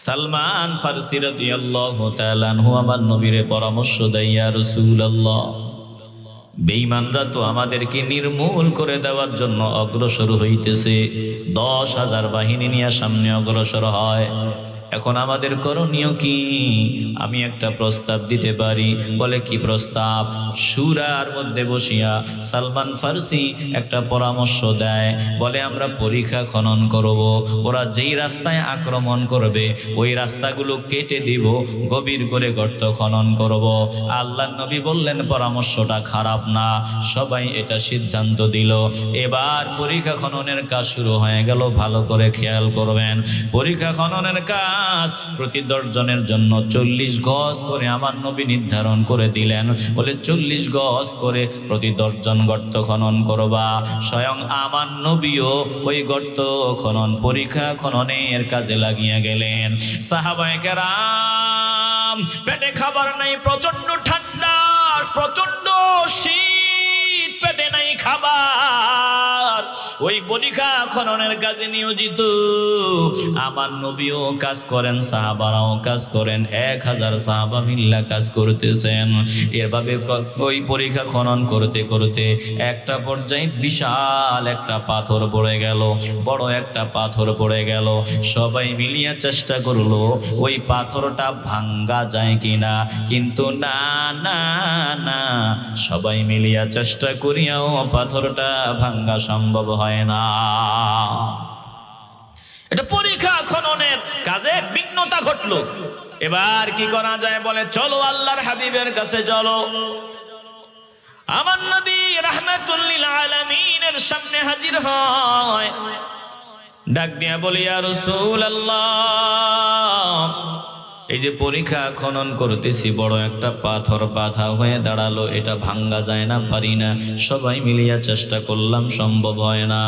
সালমান ফারসি রাদিয়াল্লাহু তাআলা আনহু আমার নবীরে পরামর্শ দেয়, ইয়া রাসূলুল্লাহ, বেঈমানরা তো আমাদেরকে নির্মূল করে দেওয়ার জন্য অগ্রসর হইতেছে, 10,000 বাহিনী নিয়ে সামনে অগ্রসর হয়। এখন আমাদের করণীয় কি? আমি একটা প্রস্তাব দিতে পারি। বলে, কি প্রস্তাব? সূরার মধ্যে বসিয়া সালমান ফারসি একটা পরামর্শ দেয়। বলে, আমরা পরিখা খনন করব, ওরা যেই রাস্তায় আক্রমণ করবে ওই রাস্তাগুলো কেটে দিব, গভীর করে গর্ত খনন করব। আল্লাহর নবী বললেন, পরামর্শটা খারাপ না। সবাই এটা সিদ্ধান্ত দিল। এবার পরিখা খননের কাজ শুরু হয়ে গেল। ভালো করে খেয়াল করবেন, পরিখা খননের কাজ প্রতি 10 জনের জন্য 40 গজ করে আমার নবী নির্ধারণ করে দিলেন। বলে, 40 গজ করে প্রতি 10 জন গর্ত খনন করবা। স্বয়ং আমার নবীও ওই গর্ত খনন, পরিখা খননের কাজে লাগিয়ে গেলেন। সাহাবায়ে কেরাম, পেটে খাবার নাই, প্রচন্ড ঠান্ডা, প্রচন্ড শীত, পেটে নাই খাবার, ওই পরিখা খননের কাজে নিয়োজিত। আমার নবীও কাজ করেন, সাহাবারাও কাজ করেন, 1000 সাহাবা মিল্লা কাজ করতেছেন। এভাবে ওই পরিখা খনন করতে করতে একটা পর্যায়ে বিশাল একটা পাথর পড়ে গেল, বড় একটা পাথর পড়ে গেল। সবাই মিলিয়া চেষ্টা করলো ওই পাথরটা ভাঙ্গা যায় কিনা, কিন্তু না না না, সবাই মিলিয়া চেষ্টা করিয়াও পাথরটা ভাঙ্গা সম্ভব হয় না। এটা পরিখা খননের কাজে বিঘ্নতা ঘটলো। এবার কি করা যায়? বলে, চলো আল্লাহর হাবিবের কাছে চলো। আমার নবী রাহমাতুল লিল আলামিনের সামনে হাজির হয়, ডাক দিয়া বলে, ইয়া রাসূলুল্লাহ, এই যে পরিখা খনন করতেছি, বড় একটা পাথর বাধা হয়ে দাঁড়ালো, এটা ভাঙ্গা যায় না, পারি না, সবাই মিলিয়া চেষ্টা করলাম, সম্ভব হয় না।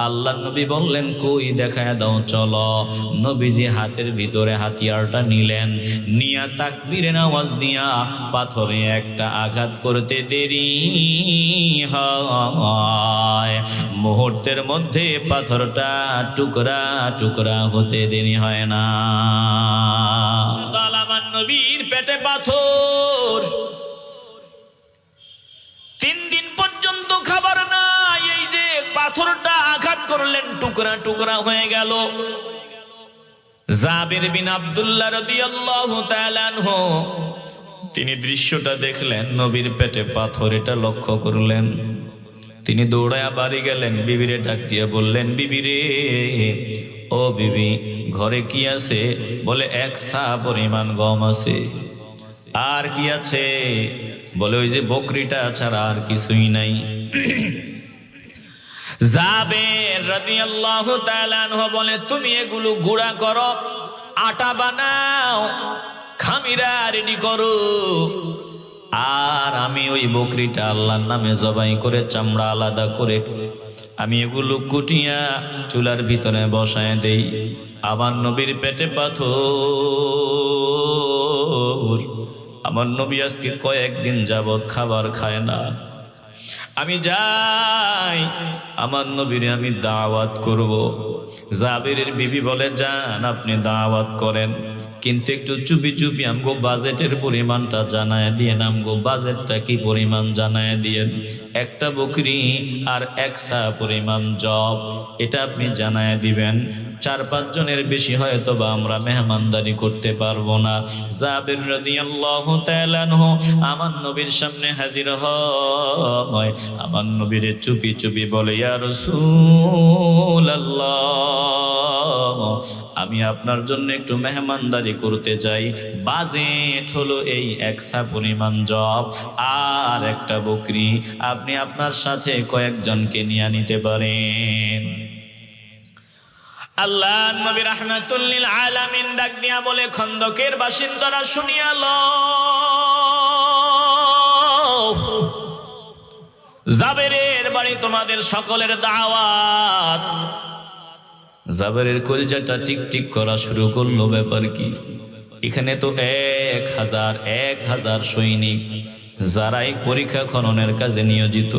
আল্লাহর নবী বললেন, কই, দেখায় দাও, চলো। নবীজি হাতের ভিতরে হাতিয়ারটা নিলেন, নিয়া তাকবীরের আওয়াজ দিয়া পাথরে একটা আঘাত করতে দেরি হয়, মুহূর্তের মধ্যে পাথরটা টুকরা টুকরা হতে দেরি হয় না। আমার নবীর পেটে পাথর, 3 দিন পর্যন্ত খাবার নাই। এই যে পাথরটা আঘাত করলেন, টুকরা টুকরা হয়ে গেল। জাবির বিন আব্দুল্লাহ রাদিয়াল্লাহু তাআলা আনহু, তিনি দৃশ্যটা দেখলেন, নবীর পেটে পাথর, এটা লক্ষ্য করলেন। তিনি দৌড়ায়া বাড়ি গেলেন, বিবিরে ডাক দিয়ে বললেন, বিবি রে, ও বিবি, ঘরে কি আছে? বলে, 1 সা পরিমাণ গম আছে। আর কি আছে? বলে, ওই যে বকরিটা ছাড়া আর কিছুই নাই। জাবের রাদিয়াল্লাহু তাআলা আনহু বলে, তুমি এগুলো গুঁড়া করো, আটা বানাও, খামিরা রেডি করো, আর আমি ওই বকরিটা আল্লাহর নামে জবাই করে চামড়া আলাদা করে আমি এগুলো কুটিয়া চুলার ভিতরে বসায় দেই। আমার নবীর পেটে পাথর, আমার নবী আজকে কয়েকদিন যাবত খাবার খায় না। আমি যাই, আমার নবীরে আমি দাওয়াত করব। জাবিরের বিবি বলে, যান, আপনি দাওয়াত করেন, কিন্তু একটু চুপি চুপি আমগো বাজেটের পরিমাণটা জানায় দিয়ে, আমগো বাজেটটা কি পরিমাণ জানায় দিয়ে, একটা বকরি আর 1 সা পরিমাণ জব, এটা আপনি জানায় দিবেন। 4-5 জনের বেশি হয়তো বা আমরা মেহমানদারি করতে পারবো না। জাবির রাদিয়াল্লাহু তাআলা আনহু আমার নবীর সামনে হাজির হয়, আমার নবীরে চুপি চুপি বলে, ইয়া রাসূলুল্লাহ, আমি আপনার জন্য একটু মেহমানদারি করতে চাই, বাজেট হলো এই 1 সা পরিমাণ জব আর একটা বকরি, আপনি আপনার সাথে কয়েকজনকে নিয়ে নিতে পারেন। আল্লাহর নবী রাহমাতুল লিল আলামিন ডাক দিয়া বলে, খন্দকের বাসিন্দারা শুনিয়া লও, জাবেরের বাড়ি তোমাদের সকলের দাওয়াত। জাবেরের কলিজাটা টিক টিক করা শুরু করলো, ব্যাপার কি? এখানে তো 1000 সৈনিক, যারাই পরীক্ষা খননের কাজে নিয়োজিত,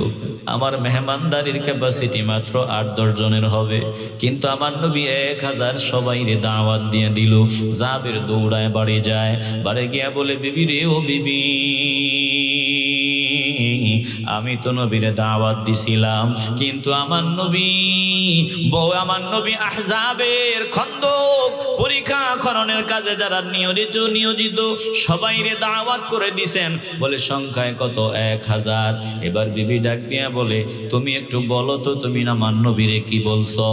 আমার মেহমানদারির ক্যাপাসিটি মাত্র 8-10 জনের হবে, কিন্তু আমার নবী 1000 সবাইরে দাওয়াত দিয়ে দিল। জাবের দৌড়ায় বাড়ি যায়, বাড়ি গিয়া বলে, বিবি রে, ও বিবি, আমি তো নবীরে দাওয়াত দিছিলাম, কিন্তু আমার নবী আহজাবের খন্দক পরীক্ষা খননের কাজে যারা নিয়োজিত সবাইরে দাওয়াত করে দিছেন, বলে সংখ্যায় কত? 1000। এবার বিবি ডাক দিয়া বলে, তুমি একটু বলো তো, তুমি না আমার নবীরে কি বলছো?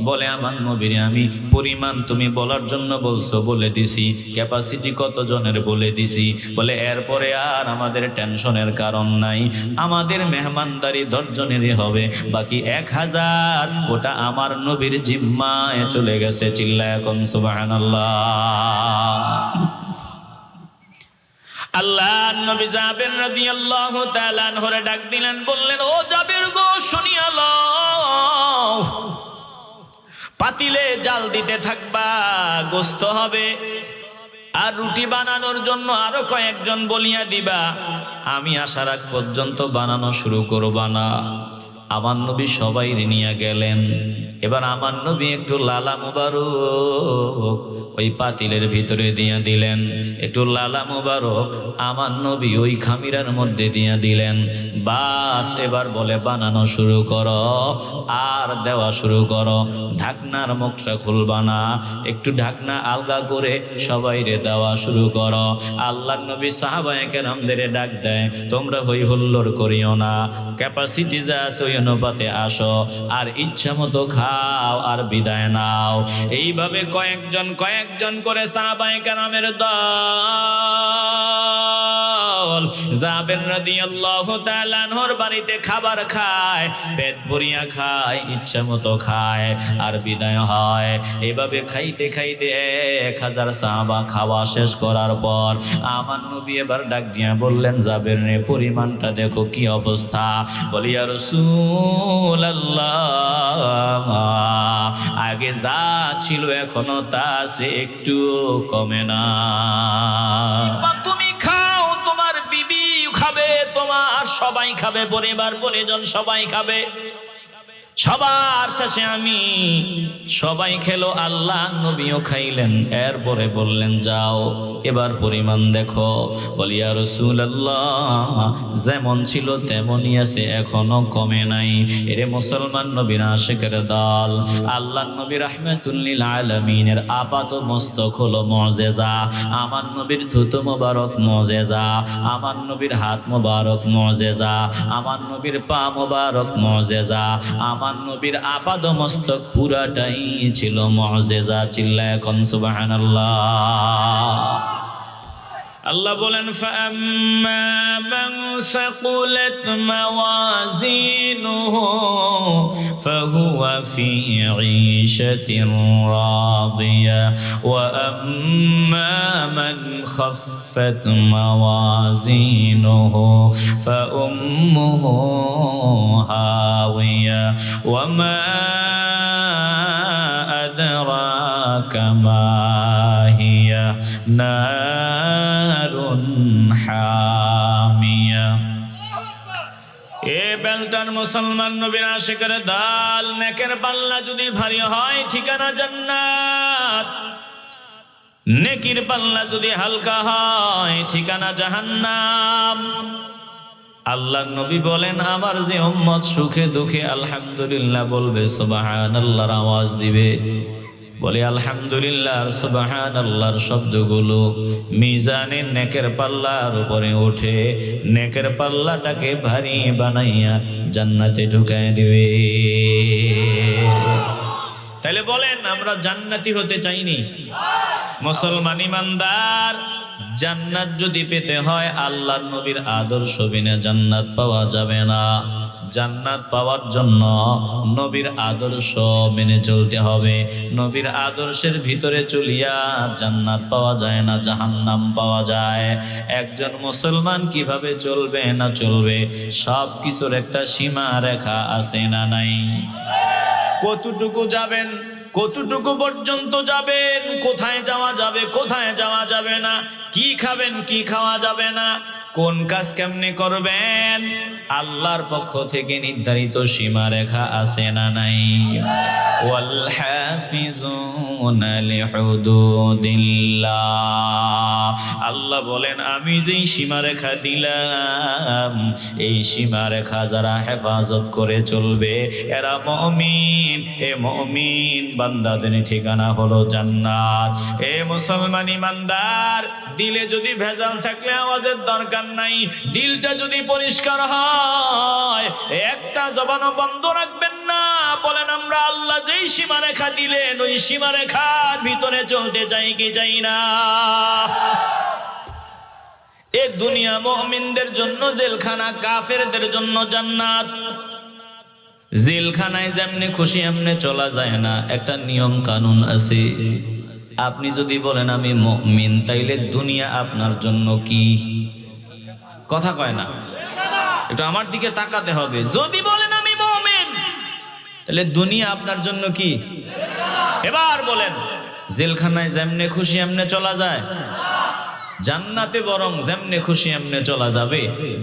বলে, আমার নবীরে আমি পরিমাণ তুমি বলার জন্য বলছো, বলে দিছি। ক্যাপাসিটি কত জনের বলে দিছি। বলে, এরপরে আর আমাদের টেনশনের কারণ নাই, আমাদের মেহমানদারি 10 জনেরই হবে, বাকি 1000 ওটা আমার নবীর জিম্মায় চলে গেছে। চিল্লায় এখন সুবহানাল্লাহ। আল্লাহ নবী জাবের রাদিয়াল্লাহু তাআলা আনহুরে ডাক দিলেন, বললেন, ও জাবের গো, শুনিয়া লও, পাতিলে জাল দিতে থাকবা, গোস্ত হবে, আর রুটি বানানোর জন্য আরো কয়েকজন বলিয়া দিবা, আমি আসার আগ পর্যন্ত বানানো শুরু করবা না। আমার নবী সবাই নিয়ে গেলেন। এবার আমার নবী একটু লালা মুবারক ওই পাতিলের ভিতরে দিয়া দিলেন, একটু লালা মুবারক আমার নবী ওই খামিরার মধ্যে দিয়া দিলেন। বাস, এবার বলে, বানানো শুরু করো আর দেওয়া শুরু করো, ঢাকনার মুখটা খুলবা না, একটু ঢাকনা আলগা করে সবাইরে দেওয়া শুরু করো। আল্লাহর নবী সাহাবায়ে কেরামদের ডাক দেয়, তোমরা হই হুল্লোড় করিও না, ক্যাপাসিটি যা আছে ওই অনুপাতে আসো, আর ইচ্ছা মতো খাও আর বিদায় নাও। এইভাবে কয়েকজন করে সাহাবায়ে কেরামের দল জাবের রাদিয়াল্লাহু তাআলা আনহুর বাড়িতে খাবার খায়, পেট ভরিয়া খায়, ইচ্ছা মতো খায় আর বিদায় হয়। এইভাবে খাইতে খাইতে 1000 সাহাবা খাওয়া শেষ করার পর আমার নবী এবার ডাক দিয়া বললেন, জাবের রে, পরিমাণটা দেখো কি অবস্থা। বলি, ইয়া রাসূলুল্লাহ, আগে যা ছিল এখনো তা আছে, একটু কমে না। তুমি খাও, তোমার বিবি খাবে, তোমার সবাই খাবে, পরিবার পরিজন সবাই খাবে, সবার শেষে আমি। সবাই খেলো, আল্লাহ নবীও খাইলেন। এরপরে বললেন, যাও এবার পরিমাণ দেখো। বলি, ইয়া রাসূলুল্লাহ, যেমন ছিল তেমনই আছে, এখনো কমে নাই। এরে মুসলমান নবীর আশিকের দল, আল্লাহ নবী রাহমাতুল লিল আলামিনের আপাত মস্তক হলো মুজিজা, আমার নবীর থুতু মোবারক মুজিজা, আমার নবীর হাত মোবারক মুজিজা, আমার নবীর পা মোবারক মুজিজা, আমার নবীর আপাদ মস্তক পুরাটাই ছিল মুজিজা। চিল্লায় এখন সুবহানাল্লাহ। আল্লাহ বলেন, ফাআম্মা মান সাকুলাত মাওয়াজিনুহু ফাহুয়া ফি ঈশাতিন রাদিয়া ওয়া আম্মা মান খাফফাত মাওয়াজিনুহু ফাউম্মুহু হাওিয়া ওয়া মা আদরাকা মা হিয়া নারুন হামিয়া। এ বেলটার মুসলমান নবীর আশিকের দল, নেকের পাল্লা যদি ভারী হয় ঠিকানা জান্নাত, নেকির পাল্লা যদি হালকা হয় ঠিকানা জাহান্নাম। আল্লাহর নবী বলেন, আমার যে উম্মত সুখে দুঃখে আলহামদুলিল্লাহ বলবে, সুবহানাল্লাহর আওয়াজ দিবে, বলে আলহামদুলিল্লাহ আর সুবহানাল্লাহর শব্দগুলো মিজানের নেকের পাল্লার উপরে ওঠে, নেকের পাল্লাটাকে ভারী বানাইয়া জান্নাতে ঢুকায় দিবে। তাহলে বলেন, আমরা জান্নাতি হতে চাইনি? মুসলমান ইমানদার, জান্নাত যদি পেতে হয় আল্লাহর নবীর আদর্শ বিনা জান্নাত পাওয়া যাবে না। জান্নাত পাওয়ার জন্য নবীর আদর্শ মেনে চলতে হবে। নবীর আদর্শের ভিতরে চলিয়া জান্নাত পাওয়া যায় না, জাহান্নাম পাওয়া যায়। একজন মুসলমান কিভাবে চলবে না চলবে, সব কিছুর একটা সীমা রেখা আছে না নাই? কতটুকু যাবেন, কতটুকু পর্যন্ত যাবেন, কোথায় যাওয়া যাবে, কোথায় যাওয়া যাবে যাবে না, কি খাবেন কি খাওয়া যাবে না, কোন কাজ কেমনে করবেন, আল্লাহর পক্ষ থেকে নির্ধারিত সীমারেখা আছে না নাই? ওয়াল হাফিজুনা লিহুদুদিল্লাহ, আল্লাহ বলেন আমি যেই সীমারেখা দিলাম এই সীমারেখা যারা হেফাজত করে চলবে এরা মুমিন। এ মুমিন বান্দাদের ঠিকানা হলো জান্নাত। এ মুসলমান ইমানদার, দিলে যদি ভেজাল থাকলে আওয়াজের দরকার নাই, দিলটা যদি পরিষ্কার হয় একটা জবানও বন্ধ রাখবেন না। বলেন আমরা আল্লাহ যেই সীমারেখা দিলেন ওই সীমারেখার ভিতরে চলতে চাই কি চাই না? এই দুনিয়া মুমিনদের জন্য জেলখানা, কাফেরদের জন্য জান্নাত। জেলখানায় যেমনি খুশি এমনি চলা যায় না, একটা নিয়ম কানুন আছে। আপনি যদি বলেন আমি মুমিন, তাইলে দুনিয়া আপনার জন্য কি? কথা কয় না, একটু আমার দিকে তাকাতে হবে। যদি বলেন আমি মুমিন, তাহলে দুনিয়া আপনার জন্য কি? এবার বলেন, জেলখানায় যেমনে খুশি এমনে চলা যায়? জান্নাতে বরং যেমনে খুশি এমনে চলা যাবে,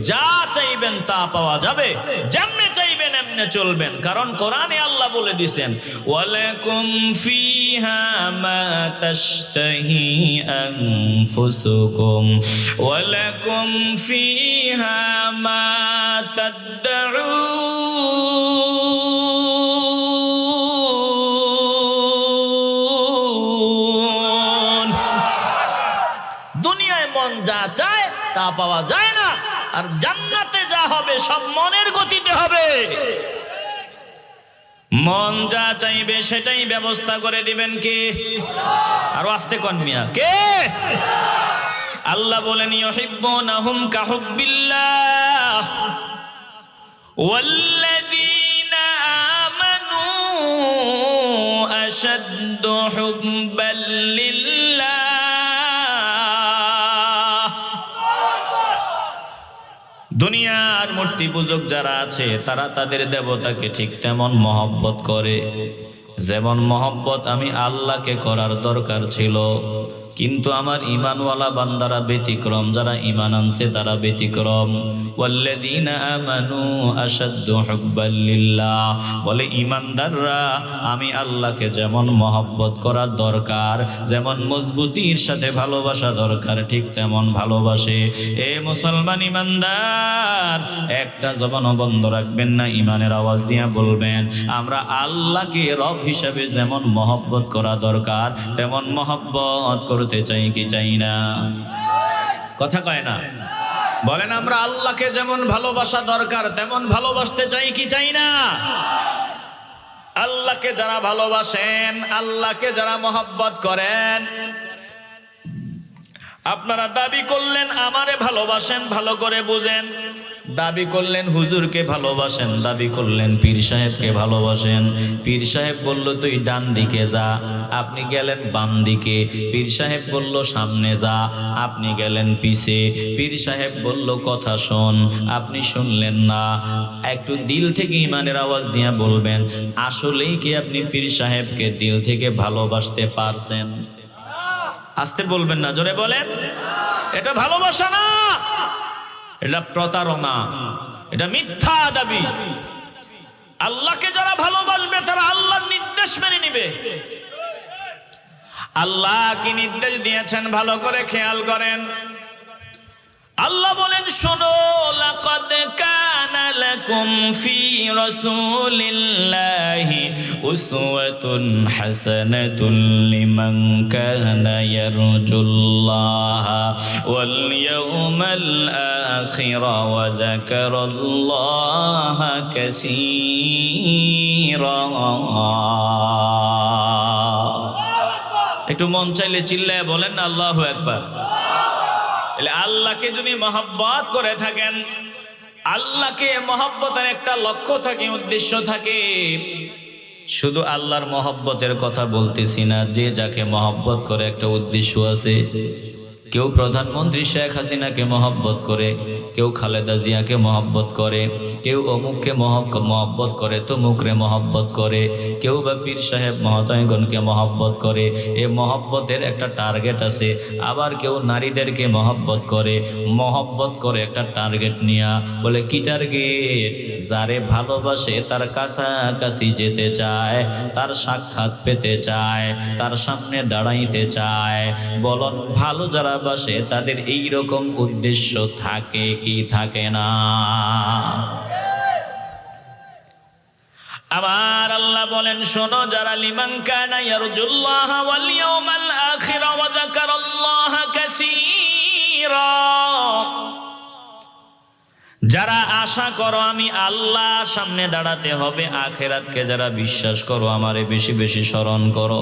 যা চাইবেন তা পাওয়া যাবে, যেমনে চাইবেন এমনে চলবেন। কারণ কোরআনে আল্লাহ বলে দিয়েছেন ওয়ালাকুম ফিহা মা তাশতাহি আনফুসুকুম ওয়ালাকুম ফিহা মা তাদউন। দুনিয়ায় মন যা চায় তা পাওয়া যায় না, আর জান্নাতে যা হবে সব মনের গতিতে হবে। মন যা চাইবে সেটাই ব্যবস্থা করে দিবেন কে? আর আস্তে কোন মিয়া কে? আল্লাহ বলেন ইউহিব্বুনাহুম কাহুব্বিল্লাহ ওয়াল্লাযীনা আমানু আশাদ্দু হুব্বাল লিল্লাহ। দুনিয়ার মূর্তি পূজক যারা আছে তারা তাদের দেবতাকে ঠিক তেমন মহব্বত করে যেমন মহব্বত আমি আল্লাহকে করার দরকার ছিল। কিন্তু আমার ঈমানওয়ালা বান্দারা ব্যতিক্রম, যারা ঈমান আনছে তারা ব্যতিক্রম। ওয়াল্লাযীনা আমানু আশাদ্দু হুব্বাল লিল্লাহ, বলে ঈমানদাররা আমি আল্লাহকে যেমন মহব্বত করা দরকার, যেমন মজবুতির সাথে ভালোবাসা দরকার, ঠিক তেমন ভালোবাসে। এ মুসলমান ঈমানদার, একটা জবানও বন্ধ রাখবেন না, ঈমানের আওয়াজ দিয়ে বলবেন আমরা আল্লাহকে রব হিসাবে যেমন মহব্বত করা দরকার তেমন মহব্বত করতে চাই কি চাই না? কথা কয় না, বলেন আমরা আল্লাহকে যেমন ভালোবাসা দরকার তেমন ভালোবাসতে চাই কি চাই না? আল্লাহকে যারা ভালোবাসেন, আল্লাহকে যারা মহব্বত করেন, আপনারা দাবি করলেন আমারে ভালোবাসেন, ভালো করে বুঝেন। দাবি করলেন হুজুরকে ভালোবাসেন, দাবি করলেন পীর সাহেবকে ভালোবাসেন। পীর সাহেব বলল তুই ডান দিকে যা, আপনি গেলেন বাম দিকে। পীর সাহেব বলল সামনে যা, আপনি গেলেন পিছে। পীর সাহেব বলল কথা শোন, আপনি শুনলেন না। একটু দিল থেকে ঈমানের আওয়াজ দিয়ে বলবেন আসলেই কি আপনি পীর সাহেবকে দিল থেকে ভালোবাসতে পারছেন? আস্তে বলবেন না, জোরে বলেন। এটা ভালোবাসা না, এটা প্রতারণা, এটা মিথ্যা দাবি। আল্লাহকে যারা ভালোবাসবে তারা আল্লাহর নির্দেশ মেনে নিবে। আল্লাহ কি নির্দেশ দিয়েছেন ভালো করে খেয়াল করেন। আল্লাহ বলেন শোনো, লাকাদ কানা লাকুম ফি রাসূলিল্লাহি উসওয়াতুন হাসানাতুন লিমান কানা ইয়ারজুল্লাহা ওয়াল ইয়াওমাল আখির ওয়া যাকারাল্লাহা কাসীরা। একটু মন চাইলে চিল্লায় বলেন না আল্লাহু আকবার। আল্লাহকে যদি মহব্বত করে থাকেন, আল্লাহকে মহব্বতের একটা লক্ষ্য থাকে, উদ্দেশ্য থাকে। শুধু আল্লাহর মহব্বতের কথা বলতেছি না, যে যাকে মহব্বত করে একটা উদ্দেশ্য আছে। কেউ প্রধানমন্ত্রী শেখ হাসিনাকে মহব্বত করে, কেউ খালেদা জিয়াকে মহব্বত করে, কেউ অমুককে মহব্বত করে, তমুকরে মহব্বত করে, কেউ বা পীর সাহেব মহোদয়গণকে মহব্বত করে। এ মহব্বতের একটা টার্গেট আছে। আবার কেউ নারীদেরকে মহব্বত করে একটা টার্গেট নিয়া, বলে কি টার্গেট? যারে ভালোবাসে তার কাছাকাছি যেতে চায়, তার সাক্ষাৎ পেতে চায়, তার সামনে দাঁড়াইতে চায়। বলুন, ভালো যারা বাসে তাদের এই রকম উদ্দেশ্য থাকে কি থাকে না? আবার আল্লাহ বলেন, শোনো, যারা লিমান কানা ইয়ারজুল্লাহ ওয়াল ইয়াউমাল আখির ওয়া যাকারাল্লাহা কাসীরা, যারা আশা করো আমি আল্লাহ সামনে দাঁড়াতে হবে, আখিরাতকে যারা বিশ্বাস করো, আমারে বেশি বেশি স্মরণ করো,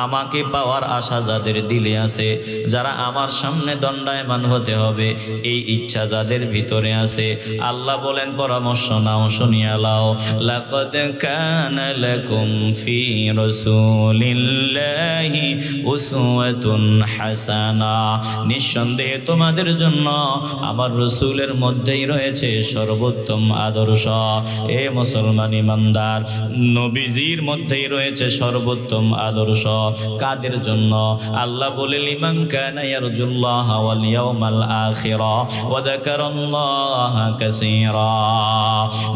আমাকে পাওয়ার আশা যাদের দিলে আছে, যারা আমার সামনে দণ্ডায়মান হতে হবে এই ইচ্ছা যাদের ভিতরে আছে, আল্লাহ বলেন পরামর্শ নাও, শুনিয়া লাও। লাকাদ কানা লাকুম ফি রাসূলিল্লাহি উসওয়াতুন হাসানা, নিঃসন্দেহে তোমাদের জন্য আমার রাসূলের মধ্যেই রয়েছে সর্বোত্তম আদর্শ। এ মুসলমান ইমানদার, নবীজির মধ্যেই রয়েছে সর্বোত্তম আদর্শ। কাদের জন্য? আল্লাহ বলে, লিমান কানা ইয়ারজুল্লাহ ওয়াল ইয়াউমাল আখিরা ওয়া যাকারাল্লাহা কাসীরা,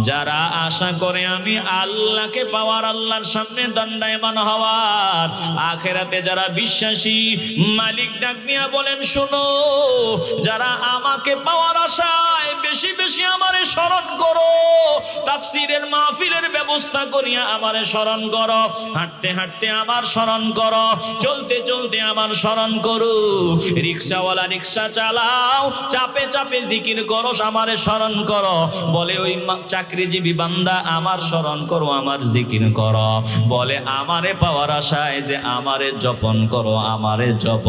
যারা আশা করে আমি আল্লাহকে পাওয়ার, আল্লাহর সামনে দণ্ডায়মান হওয়ার, আখিরাতে যারা বিশ্বাসী। মালিক ডাক দিয়া বলেন, শোনো, যারা আমাকে পাওয়ার আশায় বেশি বেশি আমারে স্মরণ করো, তাফসীরের মাহফিলের ব্যবস্থা করিয়া আমারে স্মরণ করো, হাঁটতে হাঁটতে আমার স্মরণ করো, চলতে চলতে আমার স্মরণ করো, রিকশাওয়ালা রিকশা চালাও, চাপে চাপে জিকির করো, আমারে স্মরণ করো। বলে ওই চাকরিজীবী বান্দা, আমার স্মরণ করো, আমার জিকির করো। বলে আমারে পাওয়ার আশায় যে আমারে জপন করো, আমারে জপ।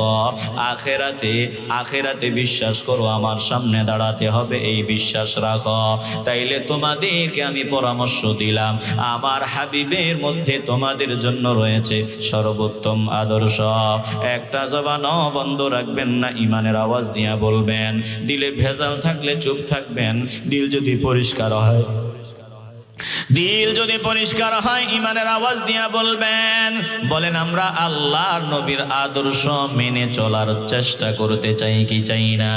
আখেরাতে বিশ্বাস করো, আমার সামনে দাঁড়াতে হবে এই বিশ্বাস রাখো। তাইলে তোমাদেরকে আমি পরামর্শ দিলাম, আমার হাবিবের মধ্যে তোমাদের জন্য রয়েছে সর্বোত্তম আদর্শ। একটা জবানও বন্ধ রাখবেন না, ইমানের আওয়াজ দিয়ে বলবেন। দিলে ভেজাল থাকলে চুপ থাকবেন। দিল যদি পরিষ্কার হয়, ইমানের আওয়াজ দিয়া বলবেন। বলেন, আমরা আল্লাহর নবীর আদর্শ মেনে চলার চেষ্টা করতে চাই কি চাই না?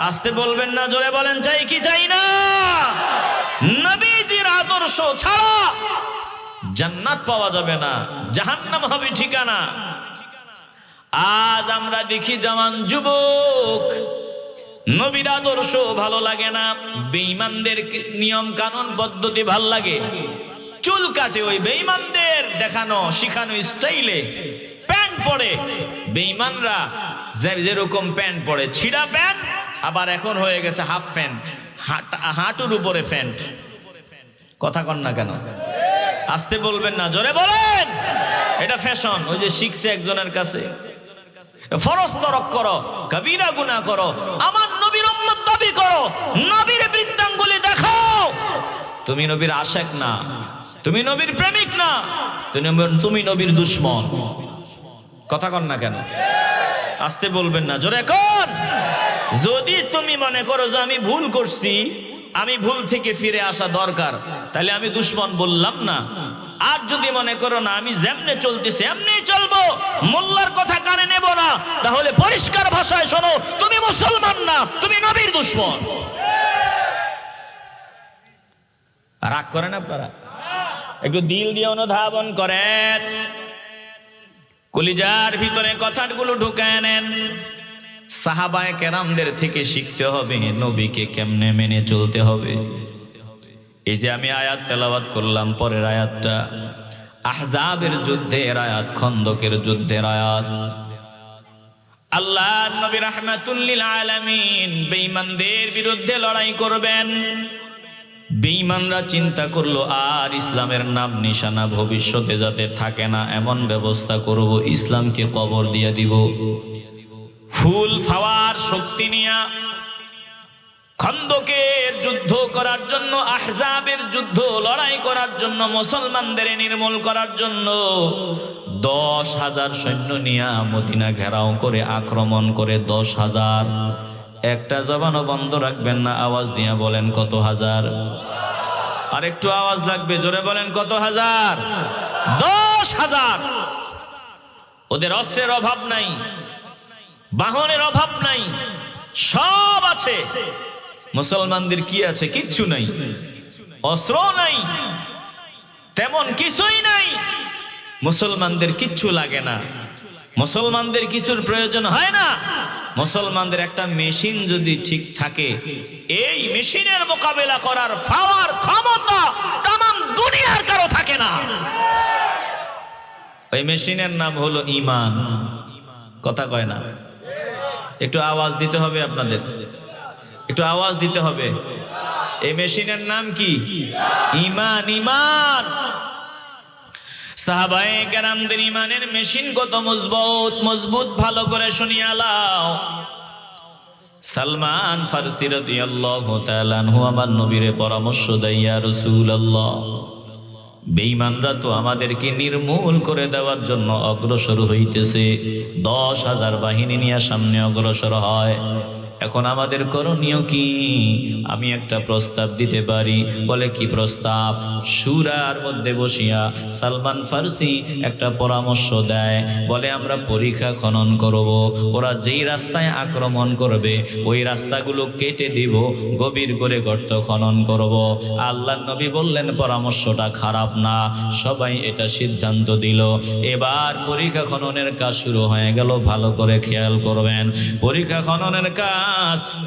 আস্তে বলবেন না, জোরে বলেন, চাই কি চাই না? নবীজির আদর্শ ছাড়া জান্নাত পাওয়া যাবে না, জাহান্নাম হবে ঠিকানা। আজ আমরা দেখি জওয়ান যুবক, নবীর আদর্শ ভালো লাগে না, বেঈমানদের নিয়ম কানুন পদ্ধতি ভাল লাগে। চুল কাটে ওই বেঈমানদের দেখানো শিখানো স্টাইলে, প্যান্ট পরে বেঈমানরা যেরকম প্যান্ট পরে, ছিঁড়া প্যান্ট, আবার এখন হয়ে গেছে হাফ প্যান্ট, হাঁটুর উপরে প্যান্ট। কথা কন না কেন? আস্তে বলবেন না, জোরে বলেন। এটা ফ্যাশন। ওই যে শিখছে একজনের কাছে, ফরজ তরক করো, কবিরা গুনাহ করো, আমার নবীর উম্মত দাবি করো, নবীর বৃদ্ধাঙ্গুলি দেখাও। তুমি নবীর আশিক না, তুমি নবীর প্রেমিক না, তুমি নবীর দুশমন। কথা কন না কেন? আস্তে বলবেন না, জোরে কর। যদি তুমি মনে করো যে আমি ভুল করছি, আমি ভুল থেকে ফিরে আসা দরকার, তাহলে আমি দুশমন বললাম না। আর যদি মনে করো না, আমি যেমনে চলতেছি এমনি চলবো, মোল্লার কথা কানে নেব না, তাহলে পরিষ্কার ভাষায় শোনো, তুমি মুসলমান না, তুমি নবীর দুশমন। রাগ করেন আপনারা? একটু দিল দিয়ে অনুধাবন করেন, কলিজার ভিতরে কথাগুলো ঢুকায় নেন। সাহাবায়ে কেরামদের থেকে শিখতে হবে নবীকে কেমনে মেনে চলতে হবে। এই যে আমি আয়াত তেলাওয়াত করলাম, পরের আয়াতটা আহজাবের যুদ্ধের আয়াত, খন্দকের যুদ্ধের আয়াত। আল্লাহ নবী রাহমাতুল লিল আলামিন বেঈমানদের বিরুদ্ধে লড়াই করবেন। বেঈমানরা চিন্তা করলো, আর ইসলামের নাম নিশানা ভবিষ্যতে যাতে থাকে না, এমন ব্যবস্থা করব, ইসলামকে কবর দিয়ে দিব। ফুল ফাওয়ার শক্তি নিয়া খন্দকের যুদ্ধ করার জন্য, আহজাবের যুদ্ধ লড়াই করার জন্য, মুসলমানদের নির্মূল করার জন্য 10,000 সৈন্য নিয়ে মদিনা ঘেরাও করে আক্রমণ করে 10,000। একটা জবানও বন্ধ রাখবেন না, আওয়াজ দিয়ে বলেন কত হাজার? আর একটু আওয়াজ লাগবে, জোরে বলেন কত হাজার? 10,000। ওদের অস্ত্রের অভাব নাই, বাহনের অভাব নাই, সব আছে। মুসলমানদের কি আছে? কিচ্ছু নাই। অস্ত্র নাই, তেমন কিছুই নাই। মুসলমানদের কিচ্ছু লাগে না, মুসলমানদের কিছুর প্রয়োজন হয় না। মুসলমানদের একটা মেশিন যদি ঠিক থাকে, এই মেশিনের মোকাবেলা করার পাওয়ার ক্ষমতা তামাম দুনিয়ার কারো থাকে না। ওই মেশিনের নাম হলো ঈমান। কথা কয় না? একটু আওয়াজ দিতে হবে আপনাদের, একটু আওয়াজ দিতে হবে। এই মেশিনের নাম কি? ঈমান। ঈমান। সাহাবায়ে কেরামদের ঈমানের মেশিন কত মজবুত, মজবুত ভালো করে শুনিয়া লাও। সালমান ফারসি রাদিয়াল্লাহু তাআলা আনহু আমার নবীরে পরামর্শ দেয়, ইয়া রাসূলুল্লাহ, বেঈমানরা তো আমাদেরকে নির্মূল করে দেওয়ার জন্য অগ্রসর হইতেছে। 10,000 বাহিনী নিয়ে সামনে অগ্রসর হয়। এখন আমাদের করণীয় কি? আমি একটা প্রস্তাব দিতে পারি। বলে কি প্রস্তাব? সূরার মধ্যে বসিয়া সালমান ফারসি একটা পরামর্শ দেয়। বলে আমরা পরিখা খনন করব, ওরা যেই রাস্তায় আক্রমণ করবে ওই রাস্তাগুলো কেটে দিব, গভীর করে গর্ত খনন করব। আল্লাহর নবী বললেন পরামর্শটা খারাপ না। সবাই এটা সিদ্ধান্ত দিল। এবার পরিখা খননের কাজ শুরু হয়ে গেল। ভালো করে খেয়াল করবেন, পরিখা খননের কাজ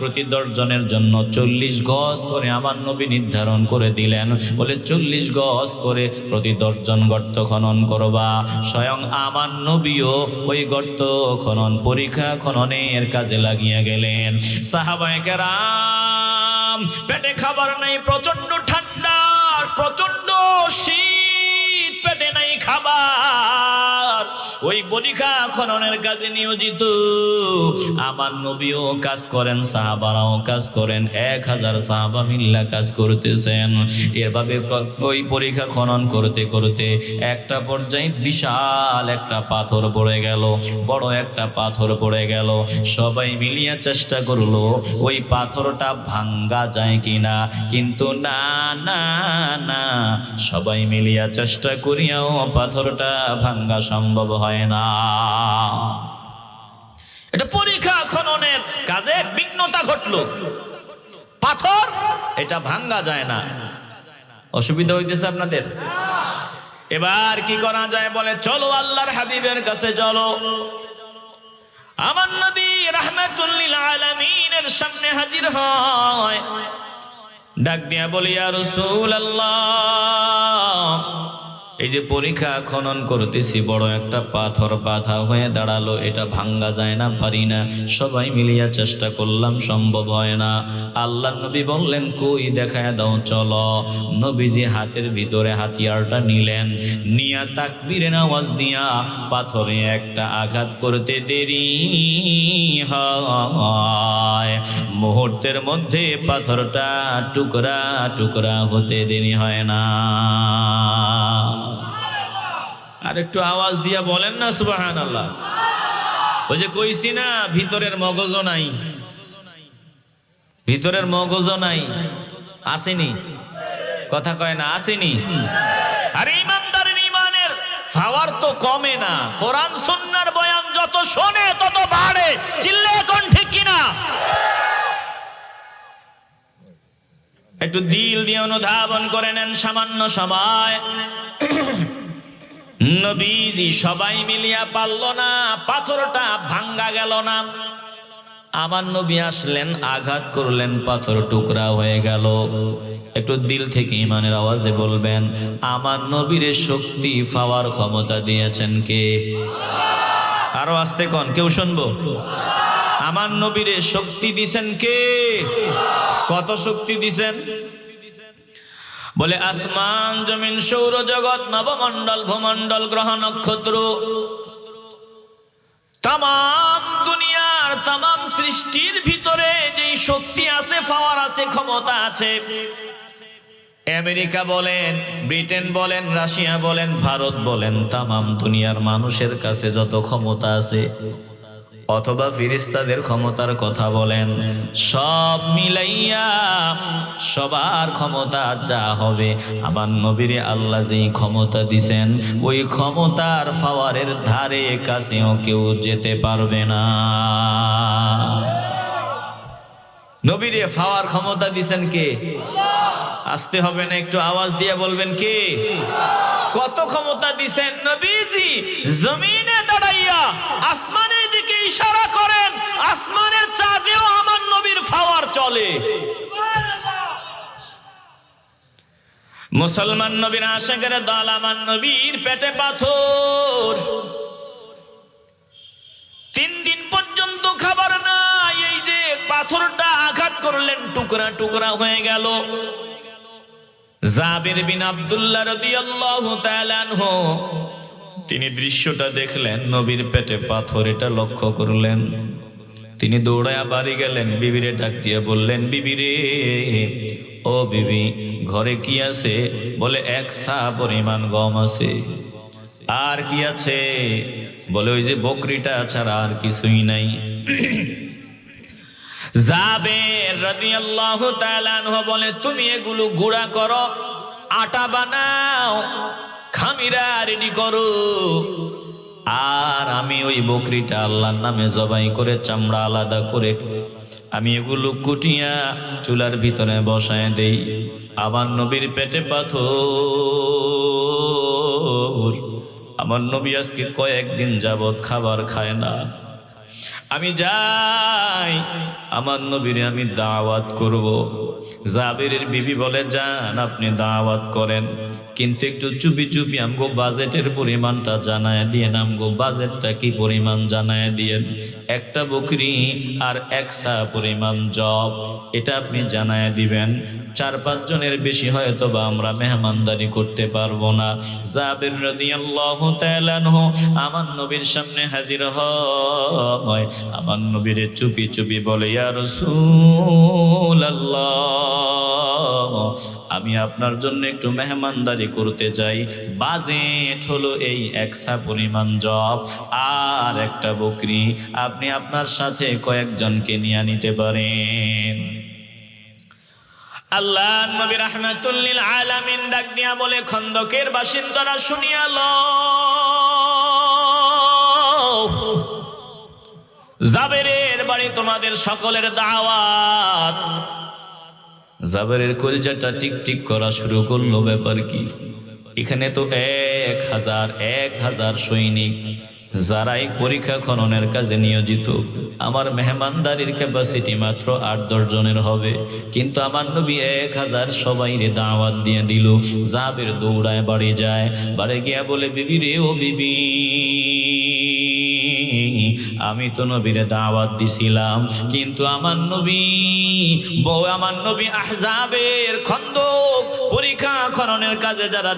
প্রতি 10 জনের জন্য 40 গজ করে আমার নবী নির্ধারণ করে দিলেন। বলে 40 গজ করে প্রতি 10 জন গর্ত খনন করবা। স্বয়ং আমার নবীও ওই গর্ত খনন, পরিখা খননের কাজে লাগিয়ে গেলেন। সাহাবায়ে কেরাম, পেটে খাবার নাই, প্রচন্ড ঠান্ডা, প্রচন্ড শীত, পেটে নাই খাবার, ওই পরিখা খননের কাজে নিয়োজিত। আমার নবীও কাজ করেন, সাহাবারাও কাজ করেন, 1000 সাহাবা মিল্লা কাজ করতেছেন। এভাবে ওই পরিখা খনন করতে করতে একটা পর্যায়ে বিশাল একটা পাথর পড়ে গেল, বড় একটা পাথর পড়ে গেল। সবাই মিলিয়া চেষ্টা করলো ওই পাথরটা ভাঙ্গা যায় কিনা, কিন্তু না না না, সবাই মিলিয়া চেষ্টা করিয়াও পাথরটা ভাঙ্গা সম্ভব হয় না। এটা পরিখা খননের কাজে বিঘ্নতা ঘটলো, পাথর এটা ভাঙ্গা যায় না। অসুবিধা হইতেছে আপনাদের? এবার কি করা যায়? বলে চলো আল্লাহর হাবিবের কাছে চলো। আমার নবী রাহমাতুল লিল আলামিনের সামনে হাজির হয়। ডাক দিয়া বলি, ইয়া রাসূলুল্লাহ, এই যে পরিখা খনন করতেছি, বড় একটা পাথর বাধা হয়ে দাঁড়ালো, এটা ভাঙ্গা যায় না, পারি না। সবাই মিলিয়া চেষ্টা করলাম, সম্ভব হয় না। আল্লাহর নবী বললেন, কই দেখায় দাও, চলো। নবীজি হাতের ভিতরে হাতিয়ারটা নিলেন, নিয়া তাকবীরের আওয়াজ দিয়া পাথরে একটা আঘাত করতে দেরি হয়, মুহূর্তের মধ্যে পাথরটা টুকরা টুকরা হতে দেরি হয় না। আর একটু আওয়াজ দিয়া বলেন না সুবহানাল্লাহ। ওই যে কইছি না, ভিতরের মগজও নাই, ভিতরের মগজও নাই, আসেনি? কথা কয় না, আসেনি? আর ইমানদারের ইমানের পাওয়ার তো কমে না। কোরআন সুন্নাহর বয়ান যত শোনে তত বাড়ে। চিল্লে কোন ঠিক কিনা? একটু দিল দিয়ে অনুধাবন করে নেন সামান্য সময়। নবীজি সবাই মিলিয়া পারল না, পাথরটা ভাঙ্গা গেল না। আমার নবী আসলেন, আঘাত করলেন, পাথর টুকরা হয়ে গেল। একটু দিল থেকে ইমানের আওয়াজে বলবেন, আমার নবীর শক্তি পাওয়ার ক্ষমতা দিয়েছেন কে? আরো আস্তে কোন, কেউ শুনবো? আমার নবীর শক্তি দিছেন কে? কত শক্তি দিছেন? বলে আসমান জমিন সৌরজগৎ নবমণ্ডল ভূমণ্ডল গ্রহ নক্ষত্র তামাম দুনিয়ার তামাম সৃষ্টির ভিতরে যেই শক্তি আছে, পাওয়ার আছে, ক্ষমতা আছে, আমেরিকা বলেন, ব্রিটেন বলেন, রাশিয়া বলেন, ভারত বলেন, তামাম দুনিয়ার মানুষের কাছে যত ক্ষমতা আছে, অথবা ফেরেশতাদের ক্ষমতার কথা বলেন, সব মিলাইয়া সবার ক্ষমতা যা হবে, আমার নবীরে আল্লাহ যেই ক্ষমতা দিছেন, ওই ক্ষমতার পাওয়ারের ধারে কাছেও কেউ যেতে পারবে না। নবীরে পাওয়ার ক্ষমতা দিছেন কে? আসতে হবে না, একটু আওয়াজ দিয়ে বলবেন কে? কত ক্ষমতা দিছেন? নবীজি জমিনে দাঁড়াইয়া আসমানের দিকে ইশারা করেন, আসমানের চাঁদেও আমার নবীর পাওয়ার চলে। মুসলমান নবীর আশিকের দল, আমার নবীর পেটে পাথর, 3 দিন পর্যন্ত খাবার নাই। এই যে পাথরটা আঘাত করলেন, টুকরা টুকরা হয়ে গেল। জাবির বিন আব্দুল্লাহ রাদিয়াল্লাহু তাআলা আনহু তিনি দৃশ্যটা দেখলেন, নবীর পেটে পাথর, এটা লক্ষ্য করলেন। তিনি দৌড়ায়া বাড়ি গেলেন, বিবিরে ডাক দিয়ে বললেন, বিবি রে, ও বিবি, ঘরে কি আছে? বলে 1 সা পরিমাণ গম আছে। আর কি আছে? বলে ওই যে বকরিটা ছাড়া আর কিছুই নাই। জাবের রাদিয়াল্লাহু তাআলা আনহু বলে, তুমি এগুলো গুঁড়া করো, আটা বানাও, খামিরা রেডি করো, আর আমি ওই বকরিটা আল্লাহর নামে জবাই করে চামড়া আলাদা করে আমি এগুলো কুটিয়া চুলার ভিতরে বসায় দেই। আমার নবীর পেটে পাথর, আমার নবী আজকে কয়েকদিন যাবত খাবার খায় না। আমি যাই, আমার নবীরে আমি দাওয়াত করব। জাবেরের বিবি বলে, যান আপনি দাওয়াত করেন, কিন্তু একটু চুপি চুপি আমগো বাজেটের পরিমাণটা জানায় দিয়েন, আমগো বাজেটটা কি পরিমাণ জানায় দিয়েন। 1টা বকরি আর 1 সা পরিমাণ জব, এটা আপনি জানায় দিবেন। 4-5 জনের বেশি হয়তো বা আমরা মেহমানদারি করতে পারবো না। জাবের রাদিয়াল্লাহু তাআলা আনহু আমার নবীর সামনে হাজির হয়। আমার নবীরে চুপি চুপি বলে, ইয়া রাসূলুল্লাহ, আমি আপনার জন্য একটু মেহমানদারি করতে চাই। বাজেট হলো এই 1 সা পরিমাণ জব আর 1টা বকরি, আপনি আপনার সাথে কয়েকজনকে নিয়ে নিতে পারেন। আল্লাহ নবী রাহমাতুল লিল আলামিন ডাক দিয়া বলে, খন্দকের বাসিন্দারা শুনিয়া লও, জাবেরের বাড়ি তোমাদের সকলের দাওয়াত। জাবেরের কলিজাটা টিকটিক করা শুরু করলো, ব্যাপার কি? এখানে তো 1000 সৈনিক, যারাই পরীক্ষা খননের কাজে নিয়োজিত। আমার মেহমানদারির ক্যাপাসিটি মাত্র 8-10 জনের হবে, কিন্তু আমার নবী 1000 সবাইরে দাওয়াত দিয়ে দিল। জাবের দৌড়ায় বাড়ি যায়, বাড়ি গিয়া বলে, বিবি রে, ও বিবি, আমি তো নবীরে দাওয়াত দিছিলাম, কিন্তু আমার নবী আহজাবের খন্দক পরীক্ষা খননের কাজে যারা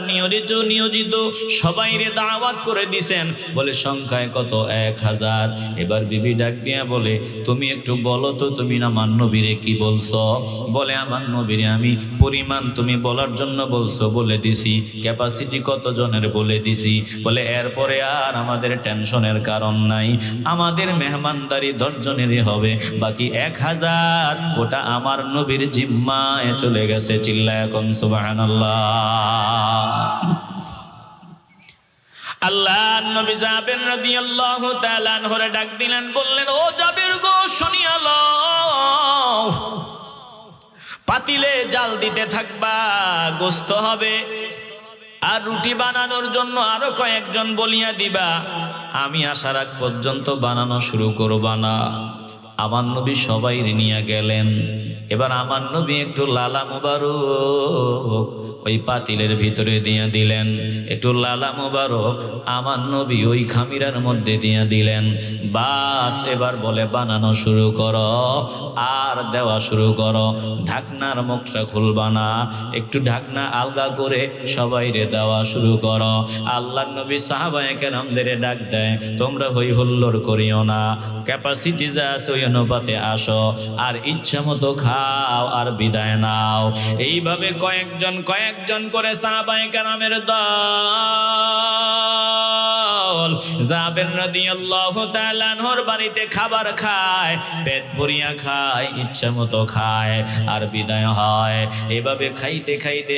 নিয়োজিত সবাইরে দাওয়াত করে দিছেন। বলে সংখ্যায় কত? 1000। এবার বিবি ডাক দিয়া বলে, তুমি একটু বলো তো, তুমি আমার নবীরে কি বলছো? বলে, আমার নবীরে আমি পরিমাণ তুমি বলার জন্য বলছো, বলে দিছি। ক্যাপাসিটি কত জনের বলে দিছি। বলে, এরপরে আর আমাদের টেনশনের কারণ নাই, আমাদের মেহমানদারি 10 জনেরই হবে, বাকি 1000 ওটা আমার নবীর জিম্মায় চলে গেছে। চিল্লায় এখন সুবহানাল্লাহ। আল্লাহ নবী জাবের রাদিয়াল্লাহু তাআলা আনহুরে ডাক দিলেন, বললেন, ও জাবের গো, শুনিয়া লও, পাতিলে জাল দিতে থাকবা, গোস্ত হবে, আর রুটি বানানোর জন্য আরো কয়েকজন বলিয়া দিবা। আমি আসার আগ পর্যন্ত বানানো শুরু করবা না। আমার নবী সবাই নিয়ে গেলেন। এবার আমার নবী একটু লালা মুবারক ওই পাতিলের ভিতরে দিয়ে দিলেন, একটু লালা মুবারক আমার নবী ওই খামিরার মধ্যে দিয়ে দিলেন। বাস, এবার বলে, বানানো শুরু করো আর দেওয়া শুরু করো। ঢাকনার মুখটা খুলবা না, একটু ঢাকনা আলগা করে সবাইরে দেওয়া শুরু করো। আল্লাহর নবী সাহাবায়ে কেরামদের ডাক দেয়, তোমরা হই হুল্লোড় করিও না, ক্যাপাসিটি যা আছে ওই অনুপাতে আসো আর ইচ্ছা মতো খাও আর বিদায় নাও। এইভাবে কয়েকজন করে সাহাবায়ে কেরামের দল জাবের রাদিয়াল্লাহু তাআলা আনহুর বাড়িতে খাবার খায়, পেট ভরিয়া খায়, ইচ্ছা মতো খায় আর বিদায় হয়। এভাবে খাইতে খাইতে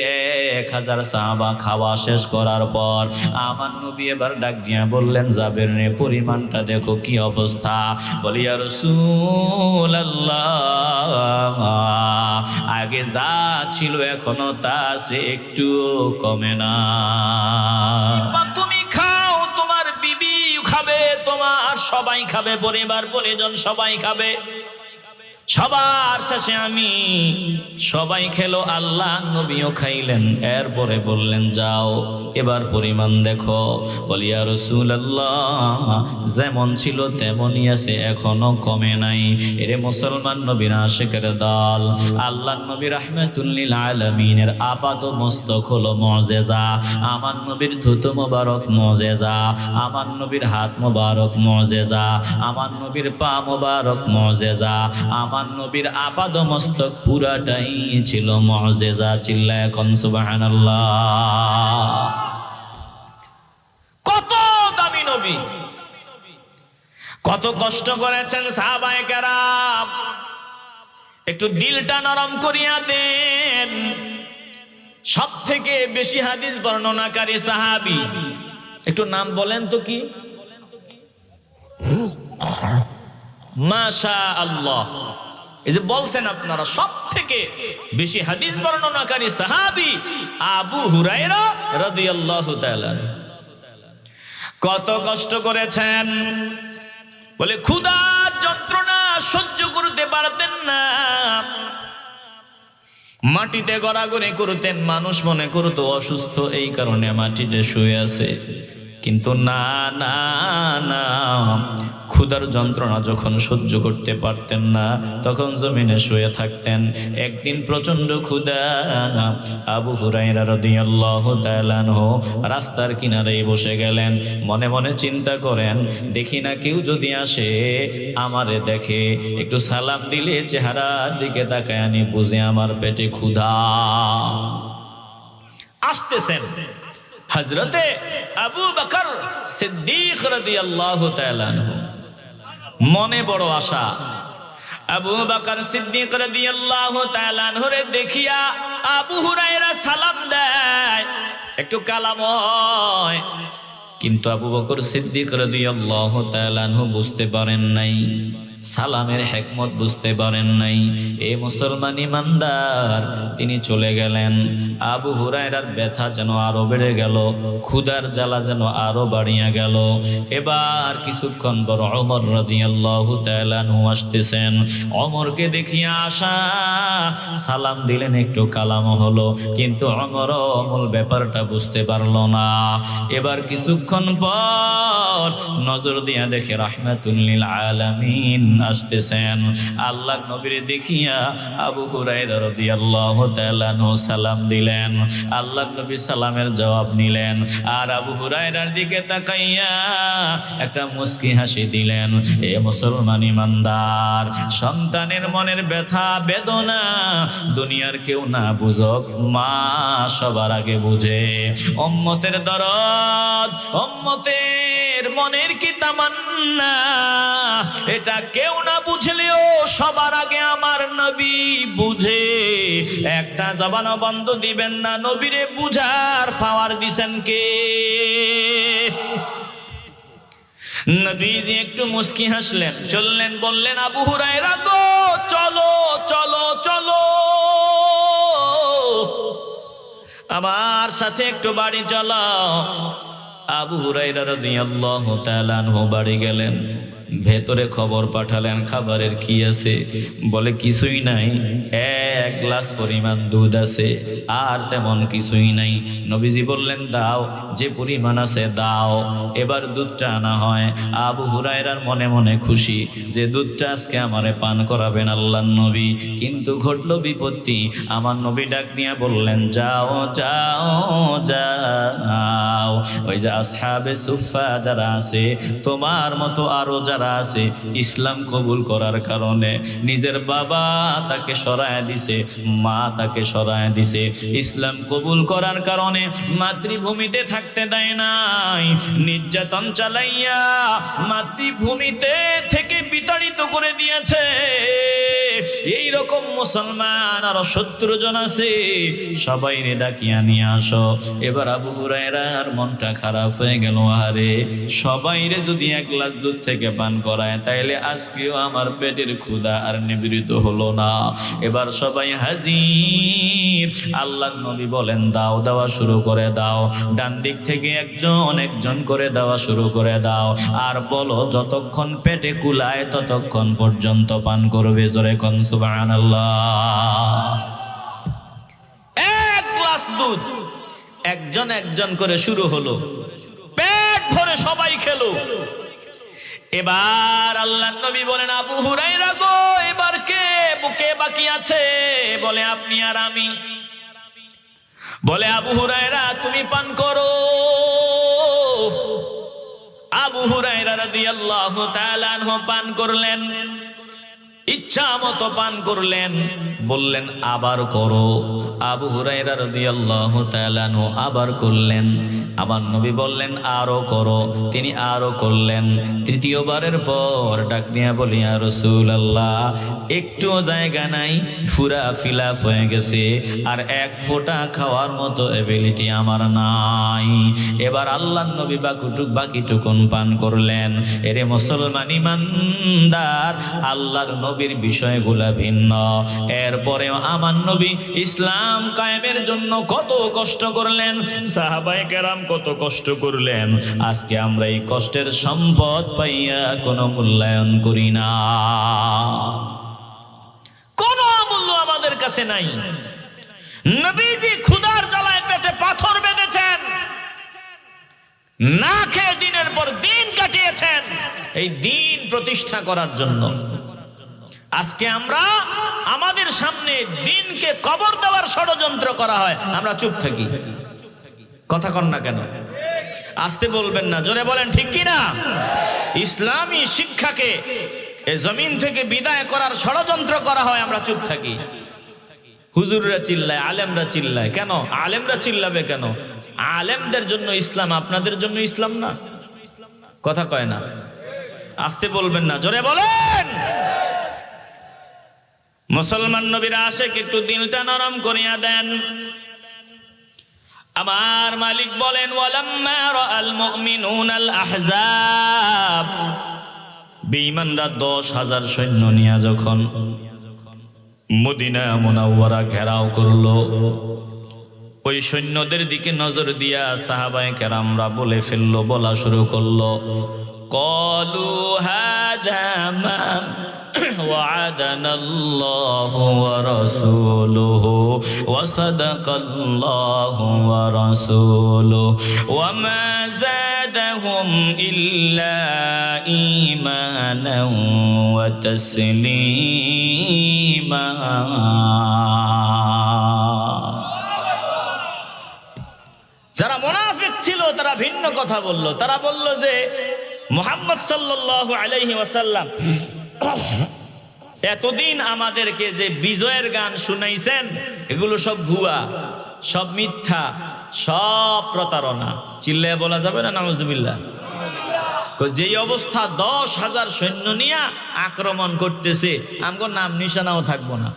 1000 সাহাবা খাওয়া শেষ করার পর আমার নবী এবার ডাক দিয়া বললেন, জাবের রে, পরিমাণটা দেখো কি অবস্থা। বলি, ইয়া রাসূলুল্লাহ, আগে যা ছিল এখনো তা আছে, একটু কমে না। তুমি খাও, তোমার বিবি খাবে, তোমার সবাই খাবে, পরিবার পরিজন সবাই খাবে। সবার শেষে আমি, সবাই খেলো, আল্লাহ নবীও খাইলেন। এরপরে বললেন, যাও এবার পরিমাণ দেখো। বলি, ইয়া রাসূলুল্লাহ, যেমন ছিল তেমনই আছে, এখনো কমে নাই। এরে মুসলমান নবীর আশিকের দল, আল্লাহ নবী রাহমাতুল লিল আলামিনের আপাত মস্তক হলো মুজিজা। আমার নবীর থুতু মোবারক মুজিজা, আমার নবীর হাত মোবারক মুজিজা, আমার নবীর পা মোবারক মুজিজা, আমার নবীর আপাদ মস্তক পুরাটাই ছিল মুজিজা। চিল্লায় এখন সুবহানাল্লাহ। কত দামি নবী, কত কষ্ট করেছেন সাহাবায়ে কেরাম। একটু দিলটা নরম করিয়া দেন। সব থেকে বেশি হাদিস বর্ণনাকারী সাহাবী, একটু নাম বলেন তো কি? মাশাআল্লাহ। এই যে বলছেন আপনারা, সব থেকে বেশি হাদিস বর্ণনাকারী সাহাবী আবু হুরায়রা রাদিয়াল্লাহু তাআলা। কত কষ্ট করেছেন, বলে ক্ষুধার যন্ত্রণা সহ্য করতে পারতেন না, মাটিতে গড়াগড়ি করতেন। মানুষ মনে করতো অসুস্থ, এই কারণে মাটিতে শুয়ে আছে। কিন্তু না না না, ক্ষুধার যন্ত্রণা যখন সহ্য করতে পারতেন না, তখন জমিনে শুয়ে থাকতেন। একদিন প্রচন্ড ক্ষুধা, আবু হুরায়রা রাদিয়াল্লাহু তাআলা আনহু রাস্তার কিনারেই বসে গেলেন। মনে মনে চিন্তা করেন, দেখি না কেউ যদি আসে আমারে দেখে, একটু সালাম দিলে চেহারার দিকে তাকায় আমি বুঝি আমার পেটে ক্ষুধা। আসতেছেন হযরতে আবু বকর সিদ্দিক রাদিয়াল্লাহু তাআলা আনহু। মনে বড় আশা। আবু বকর সিদ্দিক রাদিয়াল্লাহু তাআলা আনহুরে দেখিয়া আবু হুরায়রা সালাম দেয়, একটু কালাম হয়। কিন্তু আবু বকর সিদ্দিক রাদিয়াল্লাহু তাআলা আনহু বুঝতে পারেন নাই, সালামের হিকমত বুঝতে পারেন নাই। এই মুসলমান ইমানদার তিনি চলে গেলেন। আবু হুরায়রার ব্যথা যেন আরো বেড়ে গেল, ক্ষুধার জ্বালা যেন আরো বাড়িয়া গেল। এবার কিছুক্ষণ পর ওমর রাদিয়াল্লাহু তাআলা আনহু আসতেছেন। ওমরকে দেখিয়া আসা, সালাম দিলেন, একটু কালাম হলো, কিন্তু ওমর মূল ব্যাপারটা বুঝতে পারলো না। এবার কিছুক্ষণ পর নজর দিয়া দেখে রাহমাতুল লিল আলামিন আসতেছেন। আল্লাহর নবীর দেখিয়া আবু হুরায়রা রাদিয়াল্লাহু তাআলা আনহু সালাম দিলেন। আল্লাহর নবী সালামের জবাব নিলেন, আর আবু হুরায়রার দিকে তাকাইয়া একটা মুস্কি হাসি দিলেন। এ মুসলমান ইমানদার, সন্তানের মনের ব্যথা বেদনা দুনিয়ার কেউ না বুঝুক, মা সবার আগে বুঝে। উম্মতের দরদ, উম্মতের মনের কি তামান্না, এটা কেউ না বুঝলেও সবার আগে আমার নবী বুঝে। একটা জবানও বন্ধ দিবেন না, নবীরে বুঝার পাওয়ার দিছেন কে? নবীজি একটু মুস্কি হাসলেন, চললেন, বললেন, আবু হুরায়রা গো, চলো চলো চলো, আমার সাথে একটু বাড়ি চলো। আবু হুরায়রা রাদিয়াল্লাহু তাআলা আনহু বাড়ি গেলেন। ভেতরে খবর পাঠালেন, খাবারের কি আছে? বলে কিছুই নাই, 1 গ্লাস পরিমাণ দুধ আছে, আর তেমন কিছুই নাই। নবীজি বললেন, দাও, যে পরিমাণ আছে দাও। এবার দুধটা আনা হয়। আবু হুরায়রার মনে মনে খুশি যে দুধটা আজকে আমারে পান করাবেন আল্লাহর নবী। কিন্তু ঘটল বিপত্তি। আমার নবী ডাক দিয়া বললেন, যাও যাও যাও, ওই যে আসহাবে সুফা যারা আছে, তোমার মতো আরো যারা যারা আছে ইসলাম কবুল করার কারণে নিজের বাবা তাকে সরায় দিছে, মা তাকে সরায় দিছে, ইসলাম কবুল করার কারণে মাতৃভূমিতে থাকতে দেয় নাই, নির্যাতন চালাইয়া মাতৃভূমিতে থেকে বিতাড়িত করে দিয়েছে। এই রকম মুসলমান আরো 70 জন আছে, সবাই রে ডাকিয়া নিয়ে আসো। এবার আবু হুরায়রার মনটা খারাপ হয়ে গেল, আরে সবাই রে যদি এক গ্লাস দুধ থেকে পান করায় তাইলে আজকেও আমার পেটের ক্ষুধা আর নিবৃত হলো না। এবার সবাই হাজির। আল্লাহর নবী বলেন দাও, দেওয়া শুরু করে দাও, ডান দিক থেকে একজন একজন করে দেওয়া শুরু করে দাও, আর বলো যতক্ষণ পেটে কুলায় ততক্ষণ পর্যন্ত পান করবে। জোরে কোন সুবহানাল্লাহ। এক গ্লাস দুধ একজন একজন করে শুরু হলো, পেট ভরে সবাই খেলো। এবার আল্লাহর নবী বলেন আবু হুরায়রা গো, এবার কে বুকে বাকি আছে? বলে আপনি আর আমি। বলে আবু হুরায়রা তুমি পান করো। আবু হুরায়রা রাদিয়াল্লাহু তাআলা আনহু পান করলেন, ইচ্ছা মতো পান করলেন। বললেন আবার করো। আবু হুরায়রা রাদিয়াল্লাহু তাআলা আনহু আবার করলেন। আমার নবী বললেন আরো করো, তিনি আরো করলেন। তৃতীয়বারের পর ডাক নিয়ে বলি ইয়া রাসূলুল্লাহ, একটুও জায়গা নাই, পুরা ফিলাপ হয়ে গেছে, আর এক ফোঁটা খাওয়ার মতো এবিলিটি আমার নাই। এবার আল্লাহর নবী বাকিটুকুন পান করলেন। এরে মুসলমান ইমানদার, আল্লাহর নবীর বিষয়গুলা ভিন্ন। এরপরেও আমার নবী ইসলাম কায়েমের জন্য কত কষ্ট করলেন, সাহাবায়ে কেরাম কত কষ্ট করলেন। আজকে আমরা এই কষ্টের সম্পদ পাইয়া কোনো মূল্যায়ন করি না, কোনো মূল্য আমাদের কাছে নাই। নবীজি ক্ষুধার জ্বালায় পেটে পাথর বেঁধেছেন, না খেয়ে দিনের পর দিন কাটিয়েছেন এই দিন প্রতিষ্ঠা করার জন্য। আজকে আমরা আমাদের সামনে দিনকে কবর দেওয়ার ষড়যন্ত্র করা হয়, আমরা চুপ থাকি। কথা কন না কেন? আসতে বলবেন না, জোরে বলেন ঠিক কি না? ইসলামী শিক্ষাকে এই জমিন থেকে বিদায় করার ষড়যন্ত্র করা হয়, আমরা চুপ থাকি। হুজুররা চিল্লায়, আলেমরা চিল্লায়। কেন আলেমরা চিল্লাবে কেন? আলেমদের জন্য ইসলাম, আপনাদের জন্য ইসলাম না। কথা কয় না, আসতে বলবেন না, জোরে বলেন। মুসলমান নবীর আশিক একটু দিলটা নরম করিয়া দেন। আমার মালিক বলেন ওয়ালাম্মা রাআল মুমিনুনাল আহজাব, বেঈমানরা 10,000 সৈন্য নিয়ে যখন মদিনা মুনাওয়ারা ঘেরাও করলো, ওই সৈন্যদের দিকে নজর দিয়া সাহাবায়ে কেরামরা বলে ফেললো, বলা শুরু করলো, ক্বালু হাযা মা ওয়া'আদানাল্লাহু ওয়া রাসূলুহু ওয়া সাদাকাল্লাহু ওয়া রাসূলুহু ওয়া মা যাদাহুম ইল্লা ঈমানান ওয়া তাসলীমা। যারা মুনাফিক ছিল তারা ভিন্ন কথা বলল। তারা বলল যে মুহাম্মদ সাল্লাল্লাহু আলাইহি ওয়াসাল্লাম এতদিন আমাদেরকে যে বিজয়ের গান শুনাইছেন এগুলো সব ভুয়া, সব মিথ্যা, সব প্রতারণা। চিল্লায় বলা যাবে না নাউজুবিল্লাহ? যেই অবস্থা 10,000 সৈন্য নিয়ে আক্রমণ করতেছে, আমগো নাম নিশানাও থাকবো না।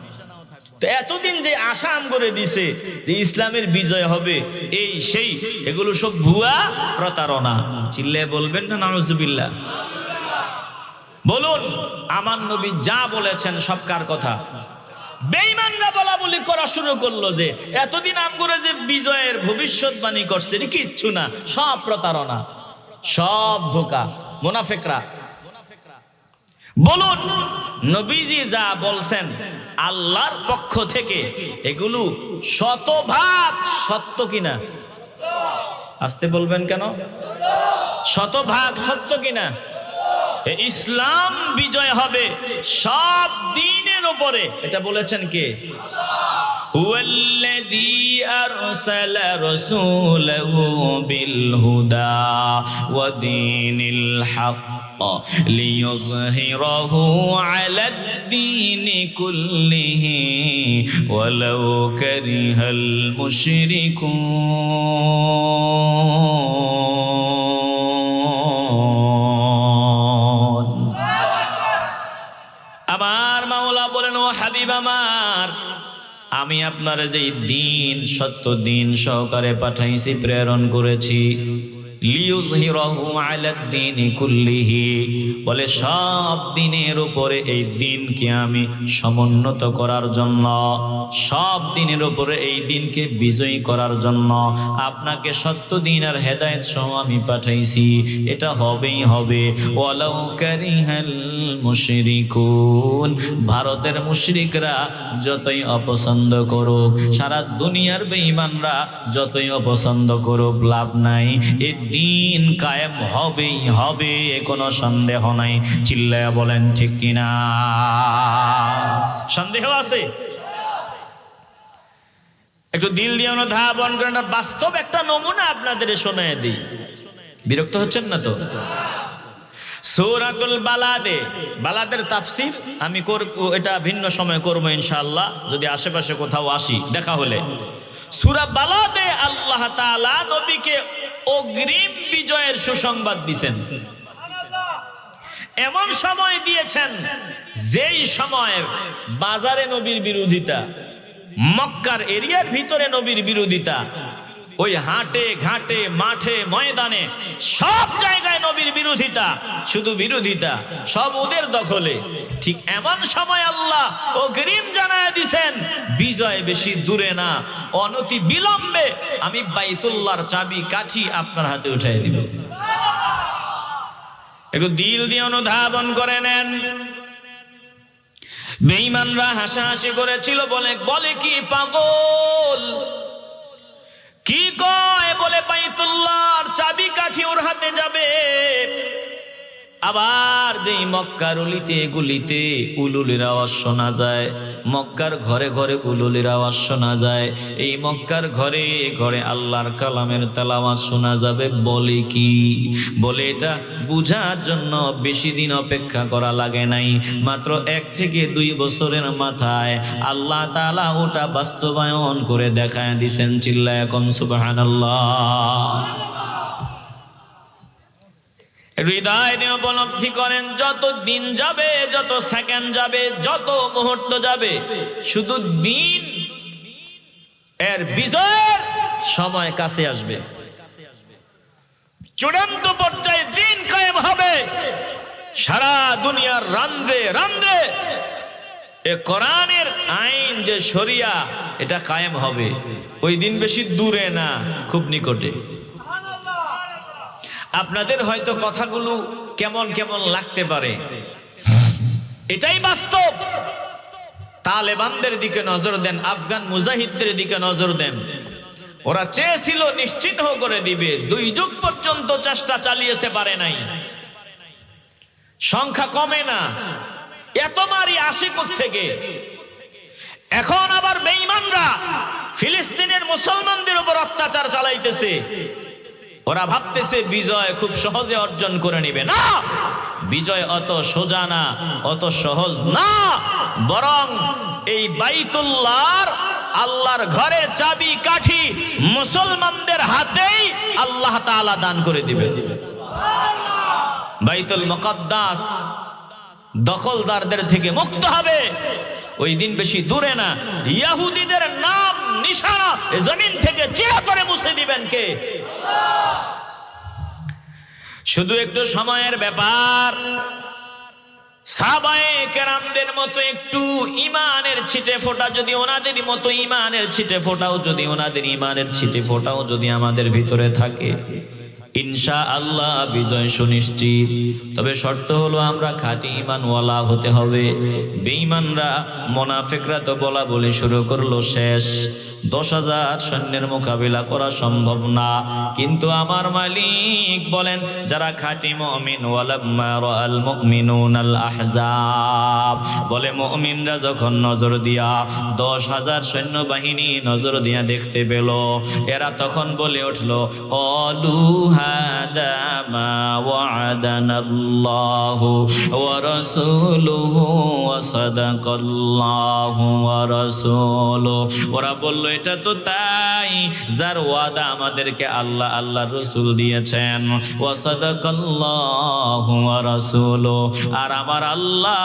তো এতদিন যে আশা আম করে দিছে যে ইসলামের বিজয় হবে, এই সেই, এগুলো সব ভুয়া, প্রতারণা। চিল্লায় বলবেন না নাউজুবিল্লাহ? বলুন, আমার নবী যা বলেছেন সব কার কথা? বেঈমানরা বলা বলি করা শুরু করলো যে এতদিন আমগুলো যে বিজয়ের ভবিষ্যৎবাণী করছে কিচ্ছু না, সব প্রতারণা, সব ধোঁকা, মুনাফিকরা। বলুন, নবীজি যা বলছেন আল্লাহর পক্ষ থেকে এগুলো 100% সত্য কিনা? আসতে বলবেন কেন? 100% সত্য কিনা? ইসলাম বিজয় হবে সব দিনের উপরে, এটা বলেছেন কে? হুয়াল্লাযী আরসালা রাসূলাহু বিল হুদা ওয়া দীনিল হক লিইয়ুযহিরাহু আলাদ দ্বীনি কুল্লিহি ওয়ালাউ কারিহাল মুশরিকুন। আমার মাওলা বলেন, ও হাবিব আমার, আমি আপনার যেই দিন, সত্য দিন সহকারে পাঠাইছি, প্রেরণ করেছি, লিইয়ুযহিরাহু আলাদ দ্বীনি কুল্লিহি, বলে সব দিনের উপরে এই দিনকে আমি সমুন্নত করার জন্য, সব দিনের উপরে এই দিনকে বিজয়ী করার জন্য আপনাকে সত্য দিন আর হেদায়েত সহ আমি পাঠাইছি। এটা হবেই হবে। ওয়ালাউ কারিহাল মুশরিকুন, ভারতের মুশরিকরা যতই অপছন্দ করুক, সারা দুনিয়ার বেঈমানরা যতই অপছন্দ করুক, লাভ নাই, এই দিন কায়েম হবেই হবে, কোনো সন্দেহ নাই। চিল্লায়া বলেন ঠিক কিনা? সন্দেহ আছে? একটু দিল দিয়ে অনুধাবন করেন। বাস্তব একটা নমুনা আপনাদের শোনায় দিই, বিরক্ত হচ্ছেন না তো? সূরাতুল বালাদে, বালাদের তাফসীর আমি করব, এটা ভিন্ন সময় করব ইনশাআল্লাহ, যদি আশেপাশে কোথাও আসি দেখা হলে। সূরা বালাদে আল্লাহ তাআলা নবীকে অগ্রিম বিজয়ের সুসংবাদ দিয়েছেন। এমন সময় দিয়েছেন যেই সময় বাজারে নবীর বিরোধিতা, মক্কার এরিয়ার ভিতরে নবীর বিরোধিতা, ওই হাটে ঘাটে মাঠে ময়দানে সব জায়গায় নবীর বিরোধিতা, শুধু বিরোধিতা, সব ওদের দখলে। ঠিক এমন সময় আল্লাহ অগ্রিম জানায়া দিছেন, বিজয় বেশি দূরে না, অনতি বিলম্বে আমি বাইতুল্লাহর চাবি কাঠি আপনার হাতে উঠাই দিব। একটু দিল দিয়ে অনুধাবন করে নেন। বেঈমানরা হাসাহাসি করেছিল, বলে কি পাগল, কি কয়, বলে বাইতুল্লাহর চাবি কাঠি ওর হাতে যাবে। আবার যেই মক্কার অলিতে গুলিতে উলুলের আওয়াজ শোনা যায়, মক্কার ঘরে ঘরে উলুলের আওয়াজ শোনা যায়, এই মক্কার ঘরে ঘরে আল্লাহর কালামের তেলাওয়াত শোনা যাবে। বলে কি, বলে এটা বুঝার জন্য বেশি দিন অপেক্ষা করা লাগে নাই, মাত্র 1 থেকে 2 বছরের মাথায় আল্লাহ তাআলা ওটা বাস্তবায়ন করে দেখায় দিছেন। চিল্লায় এখন সুবহানাল্লাহ। হৃদয় নিয়ে উপলব্ধি করেন, যত দিন যাবে, যত সেকেন্ড যাবে, যত মুহূর্ত যাবে, শুধু দিন এর বিজয়ের সময় কাছে আসবে। চূড়ান্ত পর্যায়ে দিন কায়েম হবে। সারা দুনিয়ার রান্ধ্রে রান্ধ্রে এ কোরআনের আইন যে শরিয়া, এটা কায়েম হবে। ওই দিন বেশি দূরে না, খুব নিকটে। আপনাদের হয়তো কথাগুলো কেমন কেমন লাগতে পারে, এটাই বাস্তব। তালেবানদের দিকে নজর দেন, আফগান মুজাহিদদের দিকে নজর দেন, ওরা চেয়েছিল নিশ্চিহ্ন করে দিবে, 2 যুগ পর্যন্ত চেষ্টা চালিয়েছে, পারে নাই। সংখ্যা কমে না, এত মারি আসে থেকে। এখন আবার বেঈমানরা ফিলিস্তিনের মুসলমানদের উপর অত্যাচার চালাইতেছে। ওরা ভাবতেছে বিজয় খুব সহজে অর্জন করে নিবে। না, বিজয় অত সোজা না, অত সহজ না, বরং এই বাইতুল্লাহর আল্লাহর ঘরের চাবি কাঠি মুসলমানদের হাতেই আল্লাহ তাআলা দান করে দিবে। বাইতুল মুকাদ্দাস দখলদারদের থেকে মুক্ত হবে। ওই দিন বেশি দূরে না, ইহুদিদের নাম নিশানা জমিন থেকে চিরতরে মুছে দিবেন কে? শুধু একটু সময়ের ব্যাপার। সাহাবায়ে কেরামদের মতো একটু ইমানের ছিটে ফোঁটা যদি ওনাদের মতো ইমানের ছিটে ফোঁটাও যদি ওনাদের ইমানের ছিটে ফোঁটাও যদি আমাদের ভিতরে থাকে, ইনশাআল্লাহ বিজয় সুনিশ্চিত। তবে শর্ত হলো আমরা খাঁটি ঈমানওয়ালা হতে হবে। বেঈমানরা মুনাফিকরা তো বলা বলি শুরু করলো শেষ। 10,000 সৈন্যের মোকাবিলা করা সম্ভব না। কিন্তু আমার মালিক বলেন, যারা খাঁটি মুমিন, ওয়ালাম্মা রাআল মুমিনুনাল আহজাব, বলে মুমিনরা যখন নজর দিয়া 10,000 সৈন্যবাহিনী নজর দিয়া দেখতে পেল, এরা তখন বলে উঠল, ক্বালু হাদা মা ওয়া'আদানাল্লাহু ওয়া রাসূলুহু ওয়া সাদাকাল্লাহু ওয়া রাসূলুহু। ওরা বলল, এটা তো তাই যার ওয়াদা আমাদেরকে আল্লাহ আল্লাহর রাসূল দিয়েছেন, ওয়া সাদাকাল্লাহু ওয়া রাসূলুহু, আর আমার আল্লাহ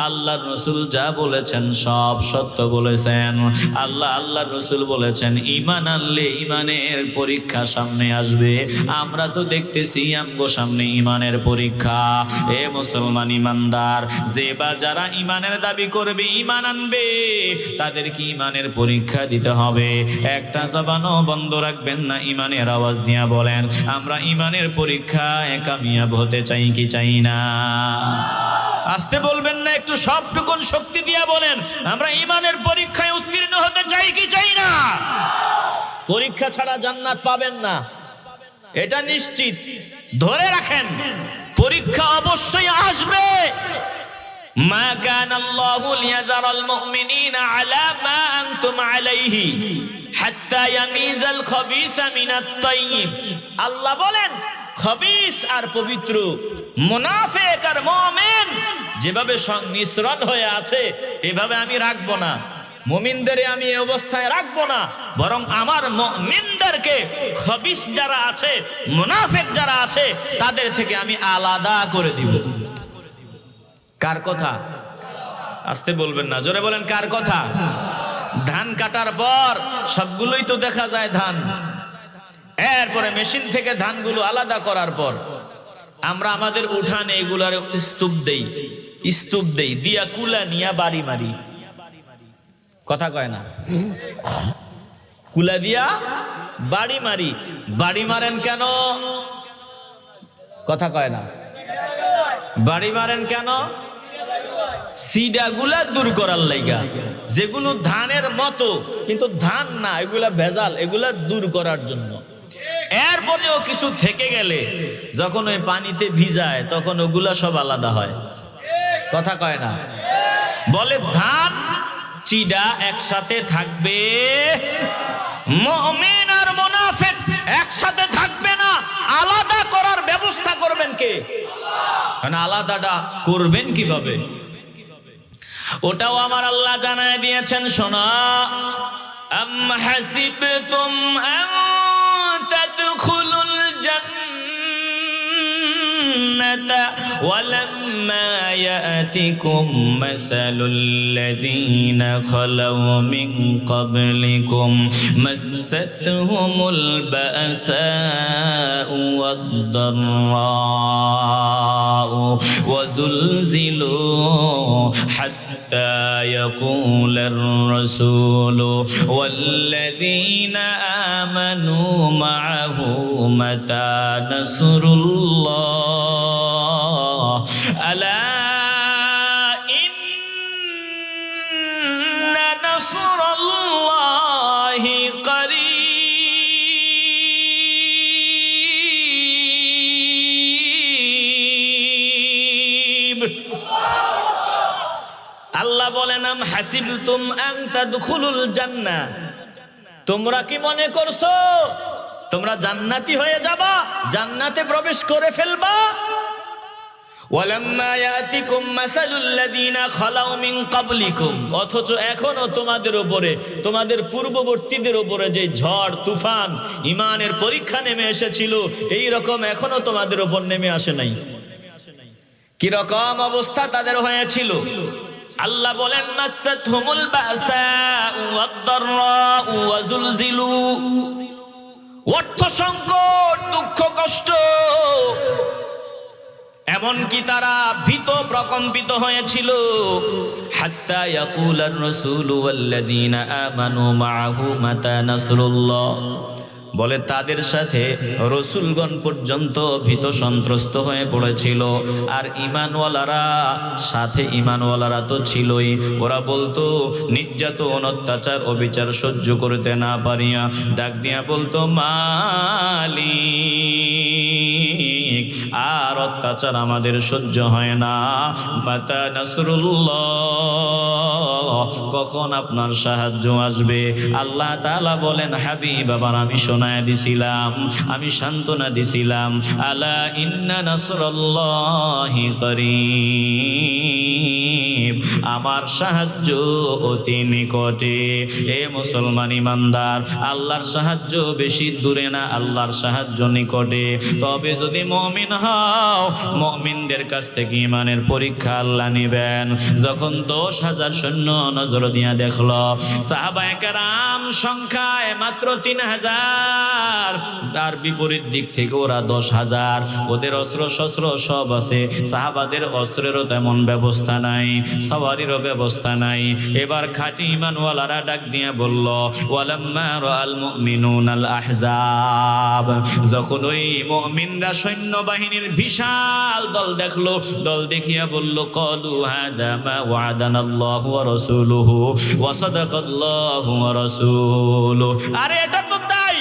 আল্লাহর রাসূল যা বলেছেন সব সত্য বলেছেন। আল্লাহ আল্লাহর রাসূল বলেছেন, ঈমান আনলে ঈমানের পরীক্ষা সামনে আসবে। আমরা তো দেখতেছি আমগো সামনে ঈমানের পরীক্ষা। এ মুসলমান ঈমানদার, যে বা যারা ঈমানের দাবি করবে, ঈমান আনবে, তাদেরকে ঈমানের পরীক্ষা দিতে হবে। একটা জবানও বন্ধ রাখবেন না, ঈমানের আওয়াজ নিয়ে বলেন, আমরা ঈমানের পরীক্ষায় কামিয়াব হতে চাই কি চাই না? আসতে বলবেন না, একটু সবটুকুন শক্তি দিয়ে বলেন, আমরা ঈমানের পরীক্ষায় উত্তীর্ণ হতে চাই কি চাই না? পরীক্ষা ছাড়া জান্নাত পাবেন না, এটা নিশ্চিত। ধরে রাখেন, পরীক্ষা অবশ্যই আসবে। মা কানা আল্লাহু লিয়াযারাল মুমিনিনা আলা মা আনতুম আলাইহি হাত্তা ইয়ামিজাল খাবিসা মিনাত তাইয়িব। আল্লাহ বলেন, খবিস আর পবিত্র, মুনাফিক আর মুমিন যেভাবে সংমিশ্রণ হয়ে আছে এভাবে আমি রাখবো না। মুমিনদের আমি এই অবস্থায় রাখবো না, বরং আমার মুমিনদেরকে খবিস যারা আছে, মুনাফিক যারা আছে, তাদের থেকে আমি আলাদা করে দিব। কার কথা? আসতে বলবেন না, জোরে বলেন, কার কথা? ধান কাটার পর সবগুলোই তো দেখা যায় ধান, এরপরে মেশিন থেকে ধানগুলো আলাদা করার পর আমরা আমাদের উঠানে এগুলার স্তূপ দেই দিয়া কুলা নিয়া বাড়ি মারি। কথা কয় না? কুলা দিয়া বাড়ি মারি। বাড়ি মারেন কেন? কথা কয় না? বাড়ি মারেন কেন? সিডাগুলা দূর করার লাইগা, যেগুলো ধানের মতো কিন্তু ধান না, এগুলা ভেজাল, এগুলা দূর করার জন্য। এরপরেও কিছু থেকে গেলে যখন ওই পানিতে ভিজায় তখন ওগুলা সব আলাদা হয়। কথা কয় না? বলে ধান চিডা একসাথে থাকবে, মুমিন আর মুনাফিক একসাথে থাকবে না। আলাদা করার ব্যবস্থা করবেন কে? কারণ আলাদাটা করবেন কিভাবে, ওটাও আমার আল্লাহ জানায় দিয়েছেন। শোনা, আম হাসিবতুম আন তাদখুলুল জান্নাতা ওয়ালাম্মা ইয়াতিকুম মাসালুল লাযীনা খালাউ মিন ক্বাবলিকুম মাসাতহুমুল বাসাউ ওয়াদ-দাররাউ ওয়াযুলজিলু হাত্তা ইয়াকুলার রাসূলু ওয়াল্লাযীনা আমানু মা'আহু মাতা নাসরুল্লাহ আলা ইন্না নাসরাল্লাহি করিব। আল্লাহ বলেন, আম হাসিবতুম আন তাদখুলুল জান্নাহ, তোমরা কি মনে করছো তোমরা জান্নাতি হয়ে যাবা, জান্নাতে প্রবেশ করে ফেলবা? ওয়ালাম্মা ইয়াতিকুম মাসালুল লাযীনা খালাউ মিন ক্বাবলিকুম, অথচ এখনো তোমাদের উপরে, তোমাদের পূর্ববর্তীদের উপরে যে ঝড় তুফান ঈমানের পরীক্ষা নেমে এসেছিল, এই রকম এখনো তোমাদের উপর নেমে আসে নাই। কি রকম অবস্থা তাদের হয়েছিল? আল্লাহ বলেন, মাসাতহুমুল বাসাউ ওয়াদ-দাররাউ ওয়াযুলজিলু, অর্থ সংকট, দুঃখ কষ্ট, এমনকি তারা ভীত প্রকম্পিত হয়েছিল। হাত্তা ইয়াকুলার রাসূলু ওয়াল্লাযীনা আমানু মা'আহু মাতা নাসরুল্লাহ, বলে তাদের সাথে রসুলগণ পর্যন্ত ভীত সন্ত্রস্ত হয়ে পড়েছিল। আর ইমানওয়ালারা তো ছিলই। ওরা বলতো নির্যাতন, অত্যাচার, অবিচার সহ্য করতে না পারিয়া ডাক দিয়া বলতো, মালিক আর অত্যাচার আমাদের সহ্য হয় না, মাতা নাসরুল্লাহ, কখন আপনার সাহায্য আসবে? আল্লাহ তাআলা বলেন, হাবিব আমার আমি শোনায় দিছিলাম, আমি সান্ত্বনা দিছিলাম, আলা ইন্না নাসরুল্লাহি করিব, আমার সাহায্য অতি নিকটে। এ মুসলমান ইমানদার, আল্লাহর সাহায্য বেশি দূরে না, আল্লাহর সাহায্য নিকটে। তবে যদি মুমিন হও, মুমিনদের কাছ থেকে ইমানের পরীক্ষা আল্লাহ নেবেন। যখন 10,000 সৈন্য নজর দিয়া দেখলো সাহাবায়ে কেরাম সংখ্যায় মাত্র 3,000, তার বিপরীত দিক থেকে ওরা 10,000, ওদের অস্ত্র শস্ত্র সব আছে, সাহাবাদের অস্ত্রেরও তেমন ব্যবস্থা নাই, সওয়ারিরও ব্যবস্থা নাই। এবার খাঁটি ঈমানওয়ালারা ডাক দিয়ে বলল, ওয়ালাম্মা রাআল মুমিনুনাল আহজাব, যখন ওই মুমিনরা সৈন্যবাহিনীর বিশাল দল দেখলো, দল দেখিয়া বলল, ক্বালু হাযা মা ওয়া'দানাল্লাহু ওয়া রাসূলুহু ওয়া সাদাকাল্লাহু ওয়া রাসূলুহু, আরে এটা তো তাই,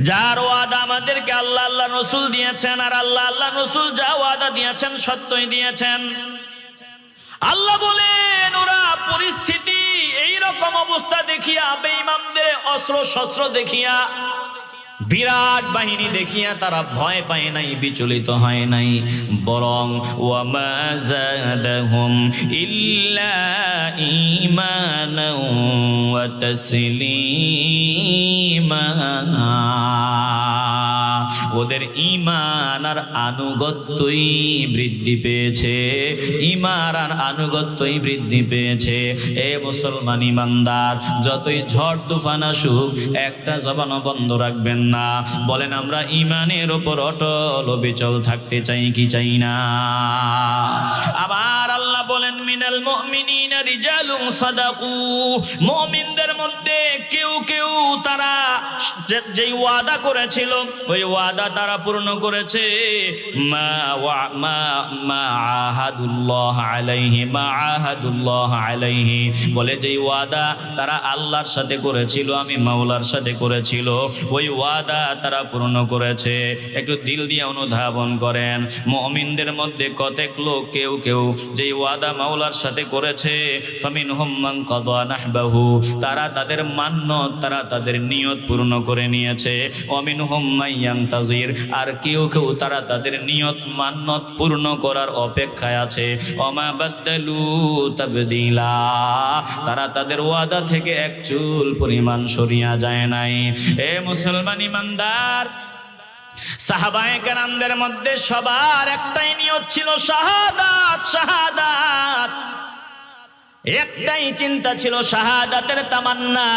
যার ওয়াদা আমাদেরকে আল্লাহ আল্লাহ রাসূল দিয়েছেন, আর আল্লাহ আল্লাহ রাসূল যা ওয়াদা দিয়েছেন সত্যই দিয়েছেন। আল্লাহ বলেন, ওরা পরিস্থিতি এই রকম অবস্থা দেখিয়া, বেঈমানদের অস্ত্র শস্ত্র দেখিয়া, বিরাট বাহিনী দেখিয়া তারা ভয় পায় নাই, বিচলিত হয় নাই, বরং ওয়ামা যাদাহুম ইল্লা ঈমানান ওয়া তাসলিমা, ওদের ঈমান আর আনুগত্যই বৃদ্ধি পেয়েছে, ঈমান আর আনুগত্যই বৃদ্ধি পেয়েছে। এ মুসলমান ইমানদার, যতই ঝড় তুফান আসুক একটা জবানও বন্ধ রাখবেন না, বলেন আমরা ঈমানের উপর অটল অবিচল থাকতে চাই কি চাই না? আবার আল্লাহ বলেন, মিনাল মুমিনিনা রিজালুন সাদাকু, মুমিনদের মধ্যে কেউ কেউ তারা যেই ওয়াদা করেছিল ওই ওয়াদা তারা পূর্ণ করেছে। মা আহাদুল্লাহ আলাইহি, বলে যেই ওয়াদা তারা আল্লাহর সাথে করেছিল, আমি মাওলার সাথে করেছিল, ওই ওয়াদা তারা পূর্ণ করেছে। একটু দিল দিয়ে অনুধাবন করেন, মুমিনদের মধ্যে কতক লোক কেউ কেউ যেই ওয়াদা মাওলার সাথে করেছে, ফামিনহুম মান কাদা নাহবাহু, তারা তাদের মান্যত, তারা তাদের নিয়ত পূর্ণ করে নিয়েছে। ওয়ামিনহুম মাইয়ান্তাজির, আর কেউ কেউ তারা তাদের নিয়ত মান্যত পূর্ণ করার অপেক্ষায় আছে। ওমা বাদদালু তাবদীলা, তারা তাদের ওয়াদা থেকে এক চুল পরিমাণ সরিয়া যায় নাই। এ মুসলমান ইমানদার, সাহাবায়ে কেরামদের মধ্যে সবার একটাই নিয়ত ছিল, শাহাদাত, শাহাদাত, একটাই চিন্তা ছিল, শাহাদাতের তামান্না,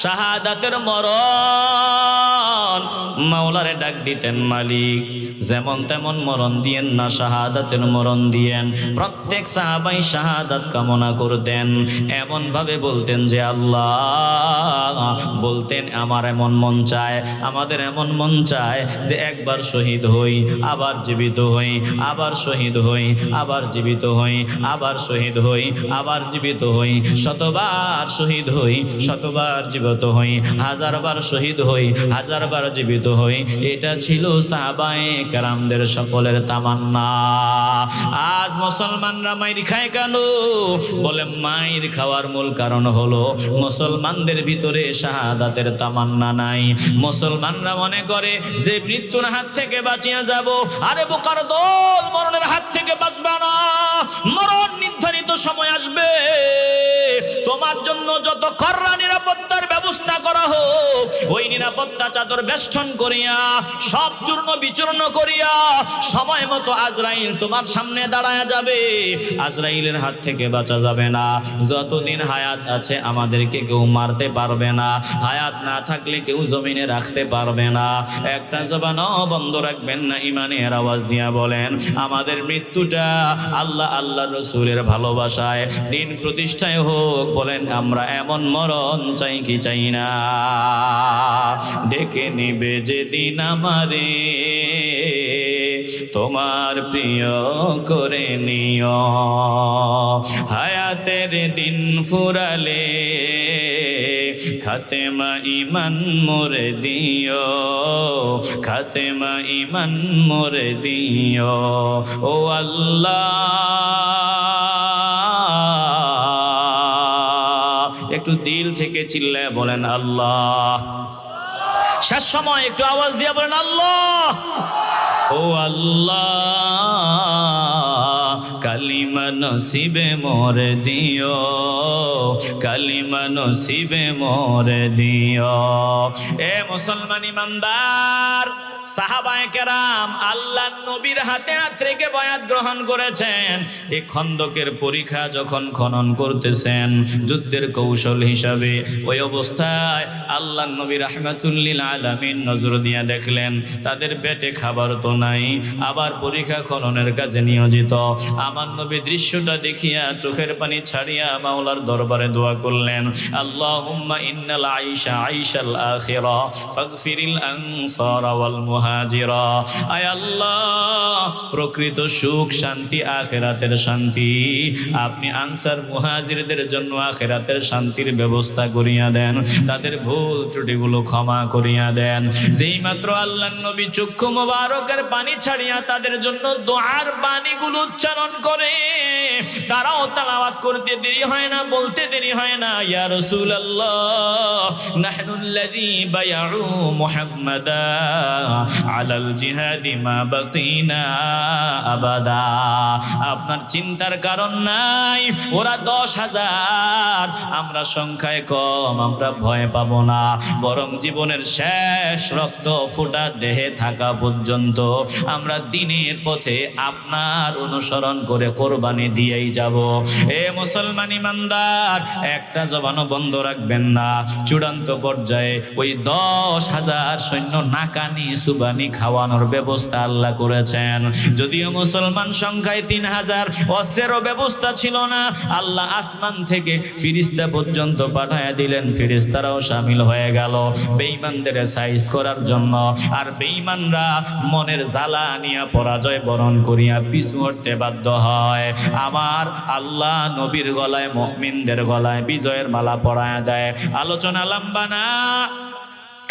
শাহাদাতের মরণ। মাওলারে ডাক দিতেন, মালিক যেমন তেমন মরণ দিয়েন না, শাহাদাতের মরণ দিয়েন। প্রত্যেক সাহাবাই শাহাদাত কামনা করতেন, এমন ভাবে বলতেন যে আল্লাহ, বলতেন আমার এমন মন চায়, আমাদের এমন মন চায় যে একবার শহীদ হই, আবার জীবিত হই, আবার শহীদ হই, আবার জীবিত হই, আবার শহীদ হই, আবার জীবিত হই, শতবার শহীদ হই, শতবার জীবিত হই, হাজারবার শহীদ হই, হাজারবার জীবিত হই। এটা ছিল সাহাবায়ে কেরামদের সকলের তামান্না। আজ মুসলমানরা মাইর খায় কেন? বলে মাইর খাওয়ার মূল কারণ হলো মুসলমানদের ভিতরে শাহাদাতের তামান্না নাই। মুসলমানরা মনে করে যে মৃত্যুর হাত থেকে বাঁচিয়া যাব। আরে বোকার দল, মরণের হাত থেকে বাঁচবা না, মরণ নির্ধারিত সময় আসবে। তোমার জন্য যত কড়া নিরাপত্তার ব্যবস্থা করা হোক, ওই নিরাপত্তা চাদর বেষ্টন করিয়া, সব চূর্ণ বিচূর্ণ করিয়া, সময় মতো আজরাইল তোমার সামনে দাঁড়ায়া যাবে। আজরাইলের হাত থেকে বাঁচা যাবে না। যতদিন হায়াত আছে আমাদেরকে কেউ মারতে পারবে না, হায়াত না থাকলে কেউ জমিনে রাখতে পারবে না। একটা জবানও বন্ধ রাখবেন না। ইমানের আওয়াজ দিয়া বলেন, আমাদের মৃত্যুটা আল্লাহ আল্লাহ রসুলের ভালোবাসায়, দিন প্রতিষ্ঠায় হোক। বলেন আমরা এমন মরণ চাই কি চাই চাই না। ডেকে নিবে যেদিন আমারে তোমার প্রিয় করে নিও, হায়াতের দিন ফুরালে খাতেমা ইমান মোরে দিও, খাতেমা ইমান মোরে দিও। ও আল্লাহ, একটু দিল থেকে চিল্লায় বলেন আল্লাহ। শেষ সময় একটু আওয়াজ দিয়ে বলেন আল্লাহ। ও আল্লাহ, কালিমা নসিবে মোরে দিও, কালিমা নসিবে মোরে দিও। এ মুসলমান ইমানদার, সাহাবায়ে কেরাম আল্লাহর নবীর হাতে হাত রেখে বয়াত গ্রহণ করেছেন। এই খন্দকের পরীক্ষা যখন খনন করতেছেন যুদ্ধের কৌশল হিসাবে, ওই অবস্থায় আল্লাহর নবী রাহমাতুল লিল আলামিন নজর দিয়ে দেখলেন তাদের পেটে খাবার তো নাই, আবার পরীক্ষা খননের কাজে নিয়োজিত। আমার নবী দৃশ্যটা দেখিয়া চোখের পানি ছাড়িয়া মাওলার দরবারে দোয়া করলেন, আল্লাহুম্মা ইন্নাল আইশা আইশাল আখিরা ফাগফিরিল আনসার ওয়াল মুহাজিরা। আয় আল্লাহ, প্রকৃত সুখ শান্তি আখিরাতের শান্তি আপনি আনসার মুহাজিরদের জন্য আখিরাতের শান্তির ব্যবস্থা করিয়া দেন, তাদের ভুল ত্রুটিগুলো ক্ষমা করিয়া দেন। যেই মাত্র আল্লাহর নবী চক্ষু মোবারকের পানি ছাড়িয়া তাদের জন্য দোয়ার বাণীগুলো উচ্চারণ করে, তারাও তেলাওয়াত করতে দেরি হয় না, বলতে দেরি হয় না, ইয়া রাসূলুল্লাহ নাহনুল্লাযী বায়াউ মুহাম্মাদা আলাল জিহাদি মা বাকিনা আবাদা। আপনার চিন্তার কারণ নাই, ওরা 10,000, আমরা সংখ্যায় কম, আমরা ভয় পাবো না, বরং জীবনের শেষ রক্ত ফোঁটা দেহে থাকা পর্যন্ত আমরা দিনের পথে আপনার অনুসরণ করে কোরবানি দিয়েই যাব। এ মুসলমান ইমানদার, একটা জবানও বন্ধ রাখবেন না। চূড়ান্ত পর্যায়ে ওই 10,000 সৈন্য নাকানি সুবানি খাওয়ানোর ব্যবস্থা আল্লাহ করেছেন। যদিও মুসলমান সংখ্যায় 3,000, অস্ত্রেরও ব্যবস্থা ছিল না, আল্লাহ আসমান থেকে ফিরিস্তা পর্যন্ত পাঠায়া দিলেন, ফিরিস্তারাও শামিল হয়ে গেল বেঈমানদের সাইজ করার জন্য। আর বেঈমানরা মনের জ্বালা নিয়ে পরাজয় বরণ করিয়া পিছু হটতে বাধ্য হয়। আমার আল্লাহ নবীর গলায়, মুমিনদের গলায় বিজয়ের মালা পরায়া দেয়। আলোচনা লম্বা না,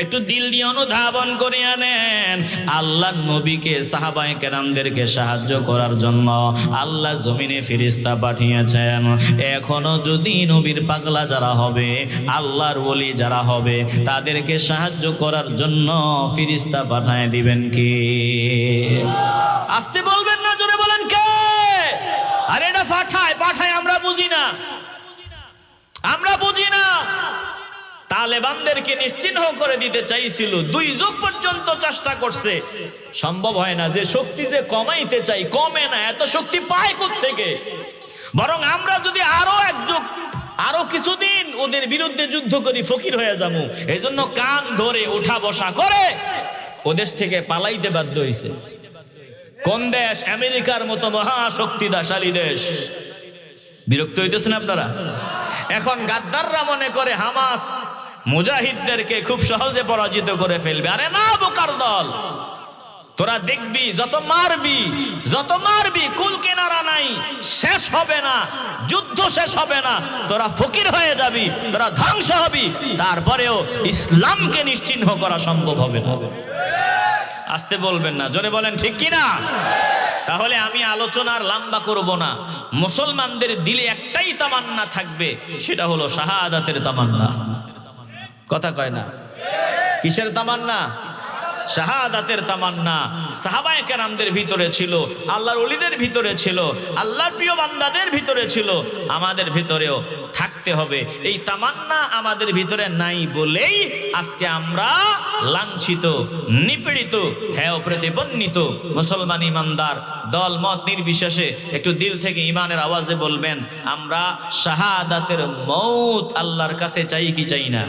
একটু দিল দিয়ে অনুধাবন করিয়া নেন। আল্লাহ নবীকে, সাহাবায়ে কেরামদেরকে সাহায্য করার জন্য আল্লাহ জমিনে ফেরেশতা পাঠিয়েছেন। এখনো যদি নবীর পাগলা যারা হবে, আল্লাহর ওলি যারা হবে, তাদেরকে সাহায্য করার জন্য ফেরেশতা পাঠিয়ে দিবেন কে? আসতে বলবেন না, জোরে বলেন কে? আরে এটা পাঠায় আমরা বুঝি না, আমরা বুঝি না। তালেবানদেরকে নিশ্চিহ্ন করে দিতে চাইছিল, 2 যুগ পর্যন্ত চেষ্টা করছে, সম্ভব হয় না। যে শক্তি যে কমাইতে চাই কমে না, এত শক্তি পায় কোত্থেকে? বরং আমরা যদি আরো 1 যুগ, আরো কিছুদিন ওদের বিরুদ্ধে যুদ্ধ করি, ফকির হয়ে যাবো। এই জন্য কান ধরে উঠা বসা করে ওদেশ থেকে পালাইতে বাধ্য হয়েছে। কোন দেশ? আমেরিকার মতো মহাশক্তিশালী দেশ। বিরক্ত হইতেছেন আপনারা? এখন গাদ্দাররা মনে করে হামাস মুজাহিদদেরকে খুব সহজে পরাজিত করে ফেলবে। আরে না, বোকার দল, তোরা দেখবি যত মারবি কুল কিনারা নাই, শেষ হবে না, যুদ্ধ শেষ হবে না, তোরা ফকির হয়ে যাবি, তোরা ধ্বংস হবি, তারপরেও ইসলামকে নিশ্চিহ্ন করা সম্ভব হবে না। আসতে বলবেন না, জোরে বলেন ঠিক কিনা? তাহলে আমি আলোচনার লম্বা করব না। মুসলমানদের দিলে একটাই তামান্না থাকবে, সেটা হলো শাহাদাতের তামান্না। কথা কয় না? কিসের তামান্না? শাহাদাতের তামান্না। সাহাবায়ে কেরামদের ভিতরে ছিল, আল্লাহর ওলিদের ভিতরে ছিল, আল্লাহর প্রিয় বান্দাদের ভিতরে ছিল, আমাদের ভিতরেও থাকতে হবে। এই তামান্না আমাদের ভিতরে নাই বলেই আজকে আমরা লাঞ্ছিত, নিপীড়িত, হেয় প্রতিপন্নিত। মুসলমান ইমানদার দল মত নির্বিশেষে একটু দিল থেকে ইমানের আওয়াজে বলবেন, আমরা শাহাদাতের মৌত আল্লাহর কাছে চাই কি চাই না?